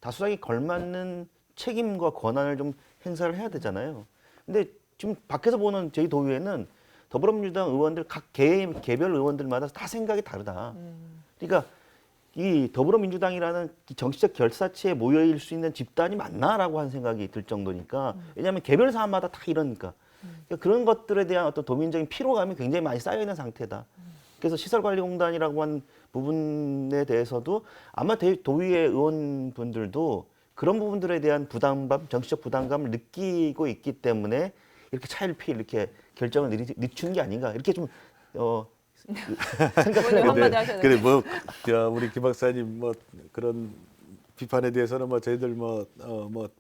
S7: 다수당이 걸맞는 책임과 권한을 좀 행사를 해야 되잖아요. 근데 지금 밖에서 보는 저희 도의회는 더불어민주당 의원들 각 개별 의원들마다 다 생각이 다르다. 그러니까 이 더불어민주당이라는 이 정치적 결사체에 모여일 수 있는 집단이 맞나라고 하는 생각이 들 정도니까, 왜냐하면 개별 사안마다 다 이러니까. 그러니까 그런 것들에 대한 어떤 도민적인 피로감이 굉장히 많이 쌓여 있는 상태다. 그래서 시설관리공단이라고 하는 부분에 대해서도 아마 도의회 의원분들도 그런 부분들에 대한 부담감, 정치적 부담감을 느끼고 있기 때문에 이렇게 차일피 이렇게 결정을 늦춘 게 아닌가, 이렇게 좀
S1: 의원님 한마디 하셨는데.
S6: 그래 뭐 우리 김 박사님 뭐 그런 비판에 대해서는 뭐 저희들 뭐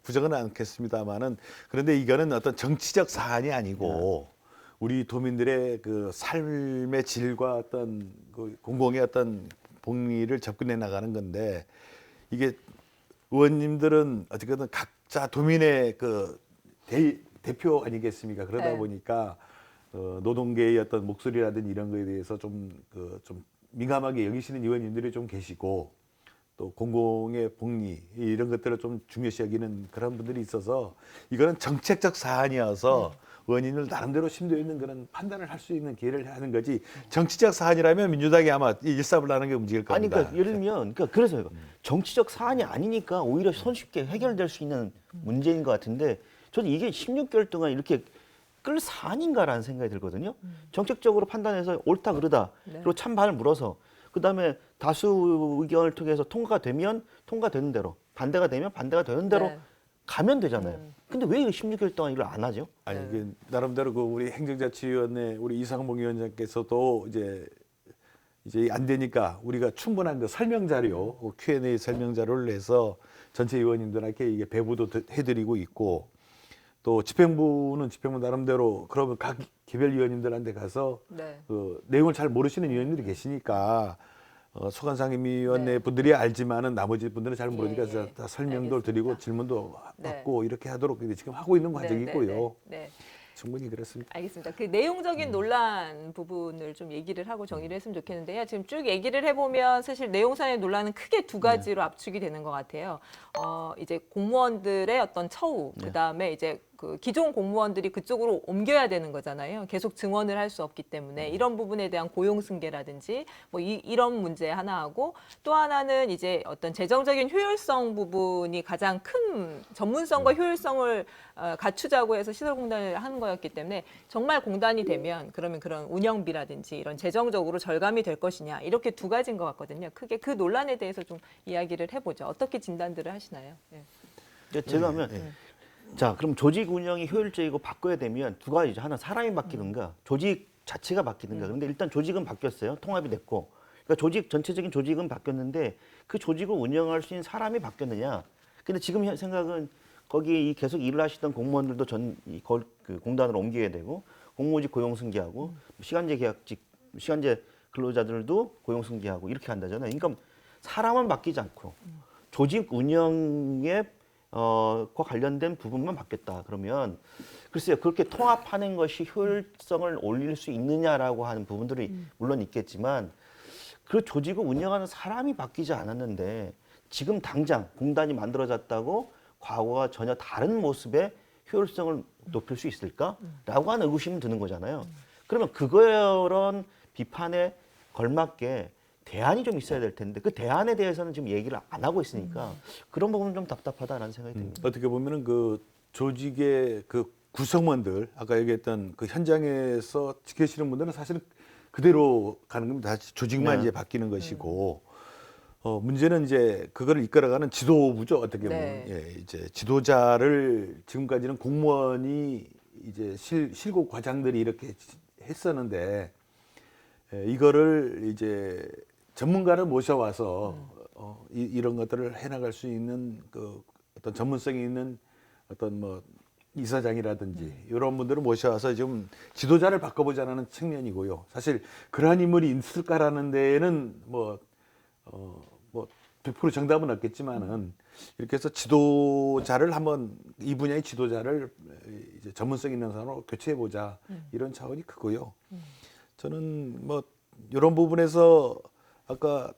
S6: 부정은 않겠습니다만은, 그런데 이거는 어떤 정치적 사안이 아니고 우리 도민들의 그 삶의 질과 어떤 그 공공의 어떤 복리를 접근해 나가는 건데, 이게 의원님들은 어쨌든 각자 도민의 그 대표 아니겠습니까? 그러다
S1: 네.
S6: 보니까 노동계의 어떤 목소리라든지 이런 거에 대해서 좀 민감하게 여기시는 의원님들이 좀 계시고, 또 공공의 복리 이런 것들을 좀 중요시 여기는 그런 분들이 있어서, 이거는 정책적 사안이어서 의원님들 나름대로 심도 있는 그런 판단을 할 수 있는 기회를 하는 거지, 정치적 사안이라면 민주당이 아마 일사불란하게 움직일 겁니다.
S7: 아니, 그러니까 예를 들면, 그래서 정치적 사안이 아니니까 오히려 손쉽게 해결될 수 있는 문제인 것 같은데, 저는 이게 16개월 동안 이렇게 끌 사안인가라는 생각이 들거든요. 정책적으로 판단해서 옳다 그르다, 그리고 찬반을 물어서, 그다음에 다수 의견을 통해서 통과가 되면 통과되는 대로, 반대가 되면 반대가 되는 대로
S1: 네.
S7: 가면 되잖아요. 근데 왜 16개월 동안 이걸 안 하죠?
S6: 아니 이게 나름대로 그 우리 행정자치위원회 우리 이상봉 위원장께서도 이제 안 되니까 우리가 충분한 그 설명 자료, Q&A 설명 자료를 내서 전체 의원님들에게 이게 배부도 해드리고 있고, 또 집행부는 집행부 나름대로 그러면 각 개별 위원님들한테 가서
S1: 네.
S6: 그 내용을 잘 모르시는 위원님들이 계시니까 소관상임위원회
S1: 네.
S6: 분들이 알지만은 나머지 분들은 잘 모르니까
S1: 예, 예.
S6: 다 설명도
S1: 알겠습니다.
S6: 드리고 질문도
S1: 네.
S6: 받고 이렇게 하도록 지금 하고 있는 과정이고요.
S1: 네.
S6: 충분히 그렇습니다.
S1: 알겠습니다. 그 내용적인 논란 부분을 좀 얘기를 하고 정리를 했으면 좋겠는데요. 지금 쭉 얘기를 해보면 사실 내용상의 논란은 크게 두 가지로 압축이 되는 것 같아요. 이제 공무원들의 어떤 처우, 그다음에 이제 그 기존 공무원들이 그쪽으로 옮겨야 되는 거잖아요. 계속 증원을 할 수 없기 때문에 이런 부분에 대한 고용 승계라든지 뭐 이런 문제 하나 하고, 또 하나는 이제 어떤 재정적인 효율성 부분이 가장 큰 전문성과 효율성을 갖추자고 해서 시설공단을 하는 거였기 때문에, 정말 공단이 되면 그러면 그런 운영비라든지 이런 재정적으로 절감이 될 것이냐, 이렇게 두 가지인 것 같거든요. 크게 그 논란에 대해서 좀 이야기를 해보죠. 어떻게 진단들을 하시나요? 예.
S7: 제가 하면 자, 그럼 조직 운영이 효율적이고 바꿔야 되면 두 가지죠. 하나 사람이 바뀌는가, 조직 자체가 바뀌는가. 그런데 일단 조직은 바뀌었어요. 통합이 됐고. 그러니까 전체적인 조직은 바뀌었는데 그 조직을 운영할 수 있는 사람이 바뀌었느냐. 근데 지금 생각은 거기에 계속 일을 하시던 공무원들도 그 공단으로 옮겨야 되고, 공무직 고용 승계하고, 시간제 근로자들도 고용 승계하고 이렇게 한다잖아요. 그러니까 사람은 바뀌지 않고 조직 운영에 과 관련된 부분만 바뀌었다. 그러면 글쎄요, 그렇게 통합하는 것이 효율성을 올릴 수 있느냐라고 하는 부분들이 물론 있겠지만, 그 조직을 운영하는 사람이 바뀌지 않았는데 지금 당장 공단이 만들어졌다고 과거와 전혀 다른 모습의 효율성을 높일 수 있을까라고 하는 의구심이 드는 거잖아요. 그러면 그런 비판에 걸맞게 대안이 좀 있어야 될 텐데, 그 대안에 대해서는 지금 얘기를 안 하고 있으니까 그런 부분은 좀 답답하다라는 생각이 듭니다.
S6: 어떻게 보면은 그 조직의 그 구성원들, 아까 얘기했던 그 현장에서 지켜지는 분들은 사실은 그대로 가는 겁니다. 다시 조직만
S7: 네.
S6: 이제 바뀌는 것이고, 문제는 이제 그거를 이끌어가는 지도부죠. 어떻게 보면
S1: 네.
S6: 예, 이제 지도자를 지금까지는 공무원이 이제 실고 과장들이 이렇게 했었는데, 이거를 이제 전문가를 모셔와서 이런 것들을 해나갈 수 있는 그 어떤 전문성이 있는 어떤 뭐 이사장이라든지 이런 분들을 모셔와서 좀 지도자를 바꿔보자는 측면이고요. 사실 그러한 인물이 있을까라는 데에는 뭐 100% 정답은 없겠지만은, 이렇게 해서 지도자를 한번 이 분야의 지도자를 이제 전문성 있는 사람으로 교체해보자, 이런 차원이 크고요. 저는 뭐 이런 부분에서 아까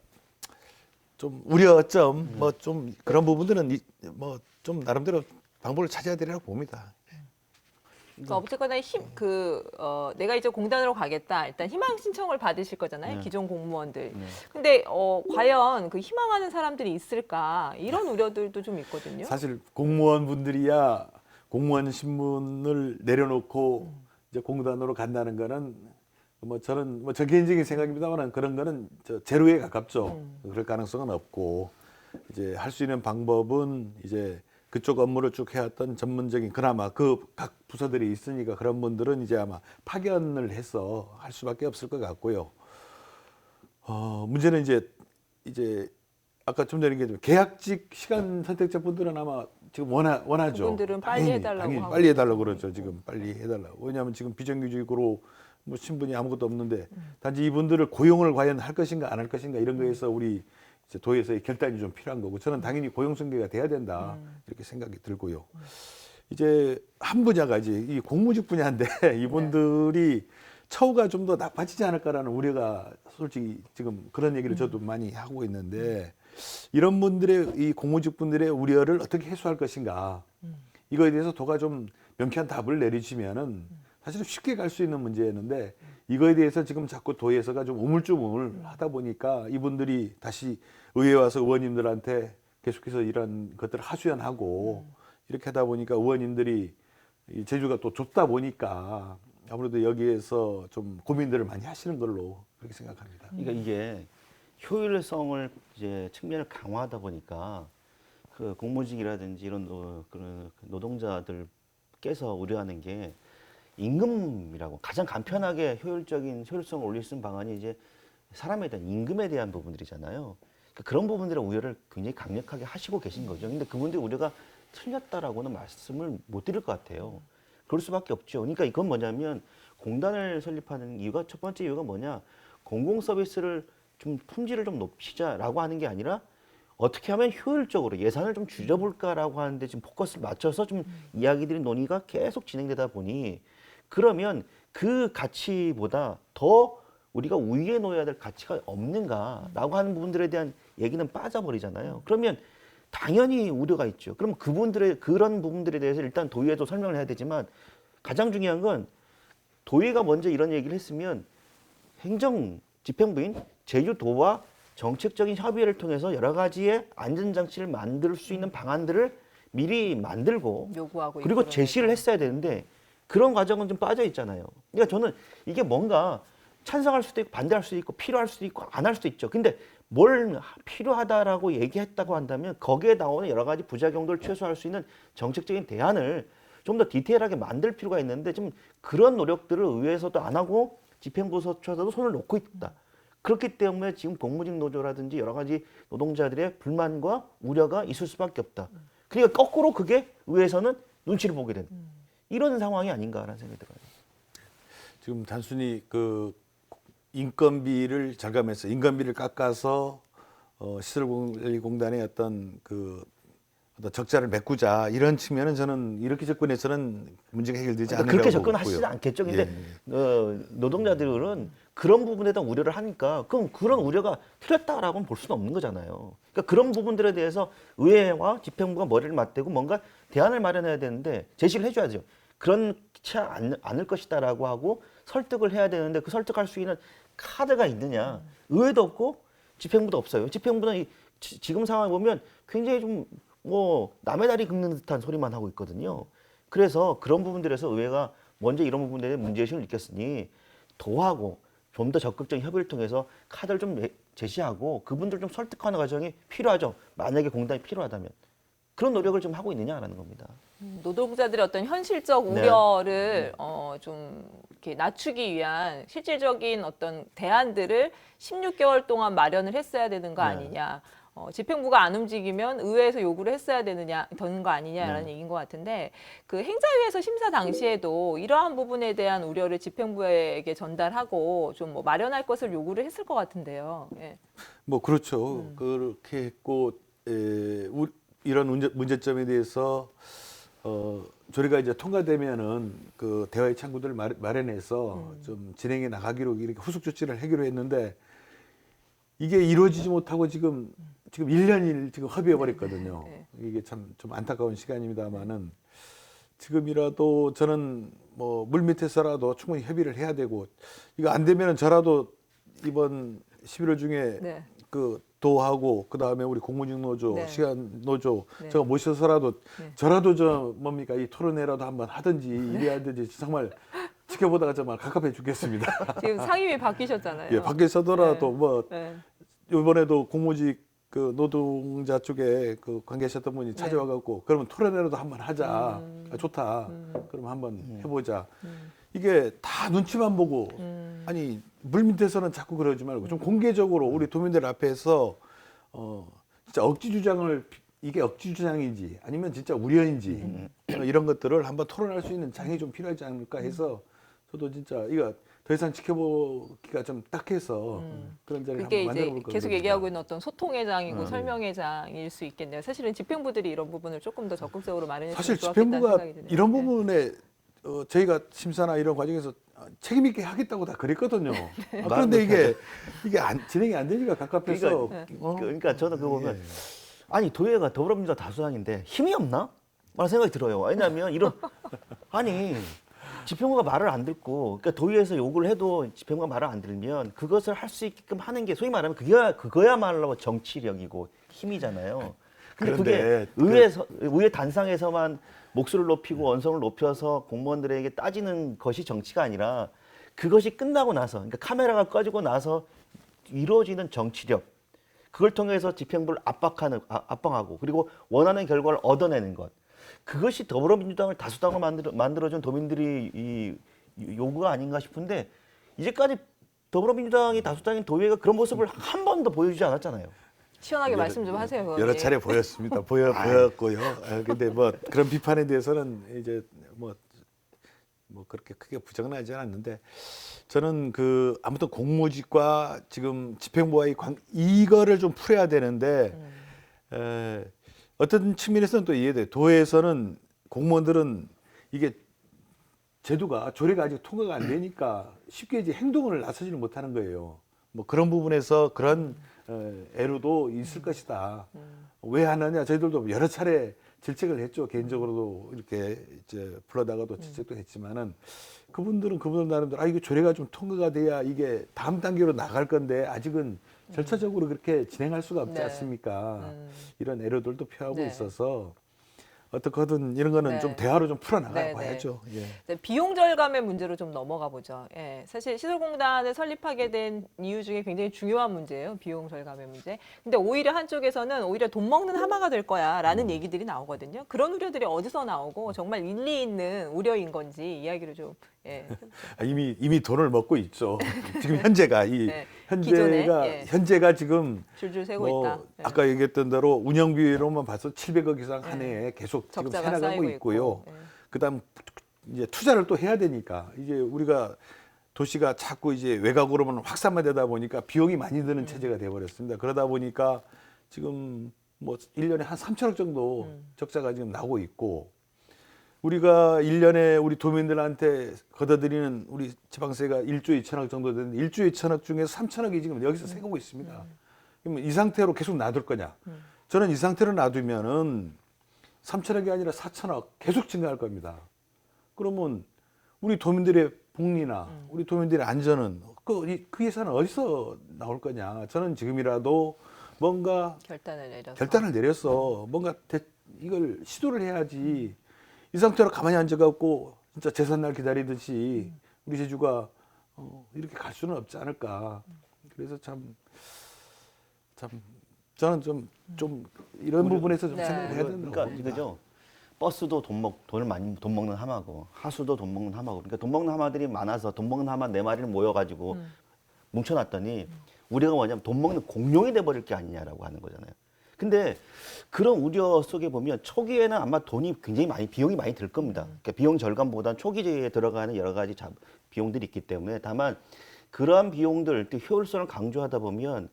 S6: 좀 우려점 뭐 좀 그런 부분들은 뭐 좀 나름대로 방법을 찾아야 되리라고 봅니다.
S1: 그러니까 어쨌거나 내가 이제 공단으로 가겠다. 일단 희망 신청을 받으실 거잖아요.
S7: 네.
S1: 기존 공무원들.
S7: 네.
S1: 근데 과연 그 희망하는 사람들이 있을까? 이런 우려들도 좀 있거든요.
S6: 사실 공무원분들이야 공무원 신분을 내려놓고 이제 공단으로 간다는 거는 뭐 저는 뭐 저 개인적인 생각입니다만 그런 거는 제로에 가깝죠. 그럴 가능성은 없고 이제 할 수 있는 방법은 이제 그쪽 업무를 쭉 해왔던 전문적인 그나마 그 각 부서들이 있으니까 그런 분들은 이제 아마 파견을 해서 할 수밖에 없을 것 같고요. 문제는 이제 아까 좀 전에 얘기했지만 계약직 시간 선택자 분들은 아마 지금 원하죠.
S1: 그분들은 빨리 해달라고
S6: 당연히
S1: 하고
S6: 빨리 해달라고 그러죠. 지금 빨리 해달라고. 왜냐하면 지금 비정규직으로 뭐 신분이 아무것도 없는데 단지 이분들을 고용을 과연 할 것인가 안 할 것인가 이런 거에서 우리 이제 도에서의 결단이 좀 필요한 거고 저는 당연히 고용 승계가 돼야 된다 이렇게 생각이 들고요. 이제 한 분야가 이제 이 공무직 분야인데 이분들이 처우가 좀 더 나빠지지 않을까라는 우려가 솔직히 지금 그런 얘기를 저도 많이 하고 있는데 이런 분들의 이 공무직 분들의 우려를 어떻게 해소할 것인가 이거에 대해서 도가 좀 명쾌한 답을 내리시면은 사실은 쉽게 갈 수 있는 문제였는데 이거에 대해서 지금 자꾸 도에서가 좀 우물쭈물 하다 보니까 이분들이 다시 의회에 와서 의원님들한테 계속해서 이런 것들을 하소연하고 이렇게 하다 보니까 의원님들이 이 제주가 또 좁다 보니까 아무래도 여기에서 좀 고민들을 많이 하시는 걸로 그렇게 생각합니다.
S7: 그러니까 이게 효율성을 이제 측면을 강화하다 보니까 그 공무직이라든지 이런 그런 노동자들께서 우려하는 게 임금이라고 가장 간편하게 효율성을 올릴 수 있는 방안이 이제 사람에 대한 임금에 대한 부분들이잖아요. 그러니까 그런 부분들의 우려를 굉장히 강력하게 하시고 계신 거죠. 근데 그분들의 우려가 틀렸다라고는 말씀을 못 드릴 것 같아요. 그럴 수밖에 없죠. 그러니까 이건 뭐냐면 공단을 설립하는 이유가 첫 번째 이유가 뭐냐? 공공 서비스를 좀 품질을 좀 높이자라고 하는 게 아니라 어떻게 하면 효율적으로 예산을 좀 줄여볼까라고 하는데 지금 포커스를 맞춰서 좀 이야기들이 논의가 계속 진행되다 보니 그러면 그 가치보다 더 우리가 우위에 놓여야 될 가치가 없는가라고 하는 부분들에 대한 얘기는 빠져버리잖아요. 그러면 당연히 우려가 있죠. 그럼 그런 부분들에 대해서 일단 도의회도 설명을 해야 되지만 가장 중요한 건 도의회가 먼저 이런 얘기를 했으면 집행부인 제주도와 정책적인 협의를 통해서 여러 가지의 안전장치를 만들 수 있는 방안들을 미리 만들고
S1: 요구하고
S7: 그리고
S1: 이끌어내고.
S7: 제시를 했어야 되는데 그런 과정은 좀 빠져 있잖아요. 그러니까 저는 이게 뭔가 찬성할 수도 있고 반대할 수도 있고 필요할 수도 있고 안 할 수도 있죠. 근데 뭘 필요하다라고 얘기했다고 한다면 거기에 나오는 여러 가지 부작용들을 최소화할 수 있는 정책적인 대안을 좀 더 디테일하게 만들 필요가 있는데 좀 그런 노력들을 의회에서도 안 하고 집행부서에서도 손을 놓고 있다. 그렇기 때문에 지금 공무직 노조라든지 여러 가지 노동자들의 불만과 우려가 있을 수밖에 없다. 그러니까 거꾸로 그게 의회에서는 눈치를 보게 되는 이런 상황이 아닌가라는 생각이 들어요.
S6: 지금 단순히 그 인건비를 절감해서 인건비를 깎아서 시설관리공단의 어떤 적자를 메꾸자 이런 측면은 저는 이렇게 접근해서는 문제가 해결되지 않는다고
S7: 그렇게
S6: 보고요.
S7: 접근하시지 않겠죠. 근데
S6: 예.
S7: 노동자들은 그런 부분에 대한 우려를 하니까 그럼 그런 우려가 틀렸다라고는 볼 수는 없는 거잖아요. 그러니까 그런 부분들에 대해서 의회와 집행부가 머리를 맞대고 뭔가 대안을 마련해야 되는데 제시를 해줘야죠. 그렇지 않을 것이다라고 하고 설득을 해야 되는데 그 설득할 수 있는 카드가 있느냐. 의회도 없고 집행부도 없어요. 집행부는 지금 상황을 보면 굉장히 좀 남의 다리 긁는 듯한 소리만 하고 있거든요. 그래서 그런 부분들에서 의회가 먼저 이런 부분들에 문제의식을 느꼈으니 도하고 좀 더 적극적인 협의를 통해서 카드를 좀 제시하고 그분들 좀 설득하는 과정이 필요하죠. 만약에 공단이 필요하다면. 그런 노력을 좀 하고 있느냐라는 겁니다.
S1: 노동자들의 어떤 현실적
S7: 네.
S1: 우려를 좀 이렇게 낮추기 위한 실질적인 어떤 대안들을 16개월 동안 마련을 했어야 되는 거
S7: 네.
S1: 아니냐. 집행부가 안 움직이면 의회에서 요구를 했어야 되는 거 아니냐라는
S7: 네.
S1: 얘기인 것 같은데 그 행자위에서 심사 당시에도 이러한 부분에 대한 우려를 집행부에게 전달하고 좀 마련할 것을 요구를 했을 것 같은데요. 예.
S6: 뭐 그렇죠. 그렇게 했고 이런 문제점에 대해서 조례가 이제 통과되면은 그 대화의 창구들을 마련해서 좀 진행해 나가기로 이렇게 후속 조치를 하기로 했는데 이게 이루어지지 못하고 지금 1년을 지금 허비해 버렸거든요. 이게 참 좀 안타까운 시간입니다만은 지금이라도 저는 뭐 물밑에서라도 충분히 협의를 해야 되고 이거 안 되면은 저라도 이번 11월 중에
S1: 네.
S6: 그 도하고 그다음에 우리 공무직 노조,
S1: 네.
S6: 시간 노조
S1: 네.
S6: 제가 모셔서라도
S1: 네.
S6: 저라도 저 뭡니까 이 토론회라도 한번 하든지 이래야 하든지 정말 지켜보다가 정말 갑갑해 죽겠습니다.
S1: 지금 상임위 바뀌셨잖아요.
S6: 예, 밖에서더라도
S1: 네.
S6: 뭐
S1: 네.
S6: 이번에도 공무직 그 노동자 쪽에 그 관계하셨던 분이 찾아와 갖고 그러면 토론회라도 한번 하자. 아, 좋다. 그럼 한번 해보자. 이게 다 눈치만 보고 아니 물밑에서는 자꾸 그러지 말고 좀 공개적으로 우리 도민들 앞에서 진짜 억지 주장을 이게 억지 주장인지 아니면 진짜 우려인지 이런 것들을 한번 토론할 수 있는 장이 좀 필요하지 않을까 해서 저도 진짜 이거 더 이상 지켜보기가 좀 딱해서 그런 자리를
S1: 그게
S6: 한번
S1: 이제
S6: 만들어 볼 겁니다.
S1: 계속 얘기하고 있는 어떤 소통의 장이고 설명의 장일 수 있겠네요. 사실은 집행부들이 이런 부분을 조금 더 적극적으로 마련했으면
S6: 사실
S1: 좋았겠다는
S6: 집행부가
S1: 생각이 드네요.
S6: 이런
S1: 네.
S6: 부분에 저희가 심사나 이런 과정에서 책임 있게 하겠다고 다 그랬거든요. 그런데 이게 진행이 안 되니까 갑갑해서
S7: 그러니까 저는 그거 보면 아니 도의회가 더불어민주당 다수당인데 힘이 없나? 라는 생각이 들어요. 왜냐하면 이런 아니 집행부가 말을 안 듣고 그러니까 도의회에서 요구를 해도 집행부가 말을 안 들으면 그것을 할 수 있게끔 하는 게 소위 말하면 그거야말로 정치력이고 힘이잖아요. 근데 그게 의회 단상에서만 목소리를 높이고 언성을 높여서 공무원들에게 따지는 것이 정치가 아니라 그것이 끝나고 나서 그러니까 카메라가 꺼지고 나서 이루어지는 정치력 그걸 통해서 집행부를 압박하고 그리고 원하는 결과를 얻어내는 것 그것이 더불어민주당을 다수당으로 만들어준 도민들이 이 요구가 아닌가 싶은데 이제까지 더불어민주당이 다수당인 도의회가 그런 모습을 한 번도 보여주지 않았잖아요.
S1: 시원하게 말씀 좀 하세요. 그거는.
S6: 여러 차례 보였습니다. 보였고요. 근데 뭐 그런 비판에 대해서는 이제 뭐 그렇게 크게 부정하지 않았는데 저는 그 아무튼 공무직과 지금 집행부와의 이거를 좀 풀어야 되는데 어떤 측면에서는 또 이해돼요. 도에서는 공무원들은 이게 제도가 조례가 아직 통과가 안 되니까 쉽게 이제 행동을 나서지를 못하는 거예요. 뭐 그런 부분에서 그런 애로도 있을 것이다. 왜 하느냐? 저희들도 여러 차례 질책을 했죠. 개인적으로도 이렇게 이제 불러다가도 질책도 했지만은 그분들 나름대로 이게 조례가 좀 통과가 돼야 이게 다음 단계로 나갈 건데 아직은 절차적으로 그렇게 진행할 수가 없지
S1: 네.
S6: 않습니까? 이런 애로들도 표하고
S1: 네.
S6: 있어서 어떻게든 이런 거는
S1: 네.
S6: 좀 대화로 좀 풀어나가
S1: 네,
S6: 봐야죠. 예.
S1: 네, 비용 절감의 문제로 좀 넘어가 보죠. 예, 사실 시설공단을 설립하게 된 이유 중에 굉장히 중요한 문제예요. 비용 절감의 문제. 근데 오히려 한쪽에서는 오히려 돈 먹는 하마가 될 거야라는 얘기들이 나오거든요. 그런 우려들이 어디서 나오고 정말 일리 있는 우려인 건지 이야기를 좀
S6: 이미 돈을 먹고 있죠. 지금 현재가
S1: 네, 기존에,
S6: 현재가 지금
S1: 줄줄 세고 있다. 예.
S6: 아까 얘기했던 대로 운영비로만 봐서 700억 이상 한 해에 계속 지금
S1: 적자가
S6: 새나가고
S1: 쌓이고
S6: 있고요.
S1: 있고. 예.
S6: 그다음 이제 투자를 또 해야 되니까 이제 우리가 도시가 자꾸 이제 외곽으로만 확산만 되다 보니까 비용이 많이 드는 체제가 돼 버렸습니다. 그러다 보니까 지금 뭐 1년에 한 3천억 정도 적자가 지금 나고 있고 우리가 1년에 우리 도민들한테 걷어들이는 우리 지방세가 1조 2천억 정도 되는데 1조 2천억 중에서 3천억이 지금 여기서 새고 있습니다. 그러면 이 상태로 계속 놔둘 거냐? 저는 이 상태로 놔두면은 3천억이 아니라 4천억 계속 증가할 겁니다. 그러면 우리 도민들의 복리나 우리 도민들의 안전은 그 예산은 어디서 나올 거냐? 저는 지금이라도 뭔가 결단을 내려서 뭔가 이걸 시도를 해야지. 이 상태로 가만히 앉아갖고 진짜 재산날 기다리듯이 우리 제주가 이렇게 갈 수는 없지 않을까. 그래서 참 저는 좀 이런 부분에서 좀 생각을 해야 된다고
S7: 그러니까
S6: 봅니다.
S7: 이거죠. 버스도 돈 먹는 하마고 하수도 돈 먹는 하마고 그러니까 돈 먹는 하마들이 많아서 돈 먹는 하마 4마리를 모여가지고 뭉쳐놨더니 우리가 뭐냐면 돈 먹는 공룡이 돼버릴 게 아니냐라고 하는 거잖아요. 근데 그런 우려 속에 보면 초기에는 아마 비용이 많이 들 겁니다. 그러니까 비용 절감보다는 초기에 들어가는 여러 가지 비용들이 있기 때문에 다만 그러한 비용들, 또 효율성을 강조하다 보면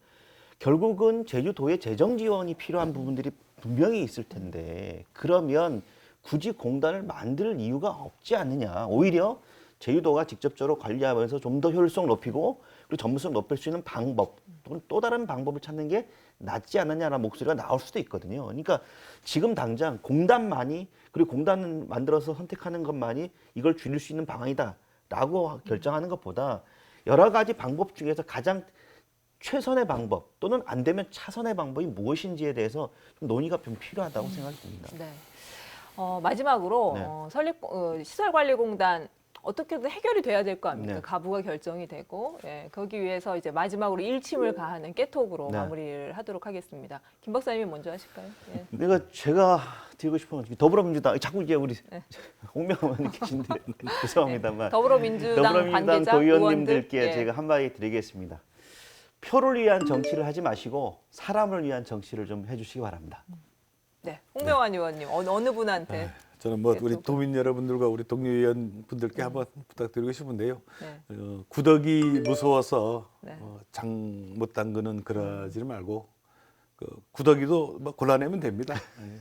S7: 결국은 제주도의 재정 지원이 필요한 부분들이 분명히 있을 텐데 그러면 굳이 공단을 만들 이유가 없지 않느냐. 오히려 제주도가 직접적으로 관리하면서 좀 더 효율성 높이고 그리고 전문성 높일 수 있는 방법 또는 또 다른 방법을 찾는 게 낫지 않느냐라는 목소리가 나올 수도 있거든요. 그러니까 지금 당장 공단만이 그리고 공단을 만들어서 선택하는 것만이 이걸 줄일 수 있는 방안이다라고 결정하는 것보다 여러 가지 방법 중에서 가장 최선의 방법 또는 안 되면 차선의 방법이 무엇인지에 대해서 좀 논의가 좀 필요하다고 생각이 듭니다.
S1: 네. 마지막으로
S7: 네.
S1: 시설관리공단 어떻게든 해결이 돼야 될 거 아닙니까?
S7: 네.
S1: 가부가 결정이 되고 거기 위해서 이제 마지막으로 일침을 가하는 깨톡으로
S7: 네.
S1: 마무리를 하도록 하겠습니다. 김 박사님이 먼저 하실까요? 예.
S7: 내가 제가 드리고 싶은 건 더불어민주당 자꾸 이제 우리 홍명원 의원님 계신데 죄송합니다만
S1: 더불어민주당
S7: 더불어민주당
S1: 관계자
S7: 도의원님들께
S1: 의원들,
S7: 제가 한마디 드리겠습니다. 표를 위한 정치를 하지 마시고 사람을 위한 정치를 좀 해주시기 바랍니다.
S1: 네, 홍명환 의원님 어느 분한테
S6: 저는 뭐
S1: 네,
S6: 우리
S1: 또-
S6: 도민 여러분들과 우리 동료 의원 분들께 한번 부탁드리고 싶은데요.
S1: 네.
S6: 구더기 무서워서
S1: 네.
S6: 장 못 담그는 그러지 말고 구더기도 뭐 골라내면 됩니다.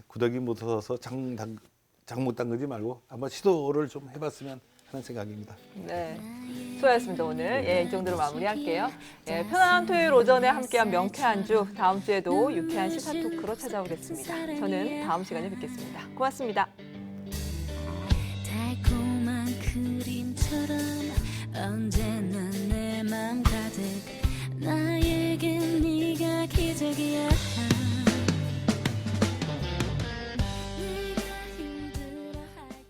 S6: 구더기 무서워서 장 못 담그지 말고 한번 시도를 좀 해봤으면 하는 생각입니다.
S1: 네. 수고하셨습니다, 오늘. 이 정도로 마무리할게요. 편안한 토요일 오전에 함께한 명쾌한 주, 다음 주에도 유쾌한 시사 토크로 찾아오겠습니다. 저는 다음 시간에 뵙겠습니다. 고맙습니다.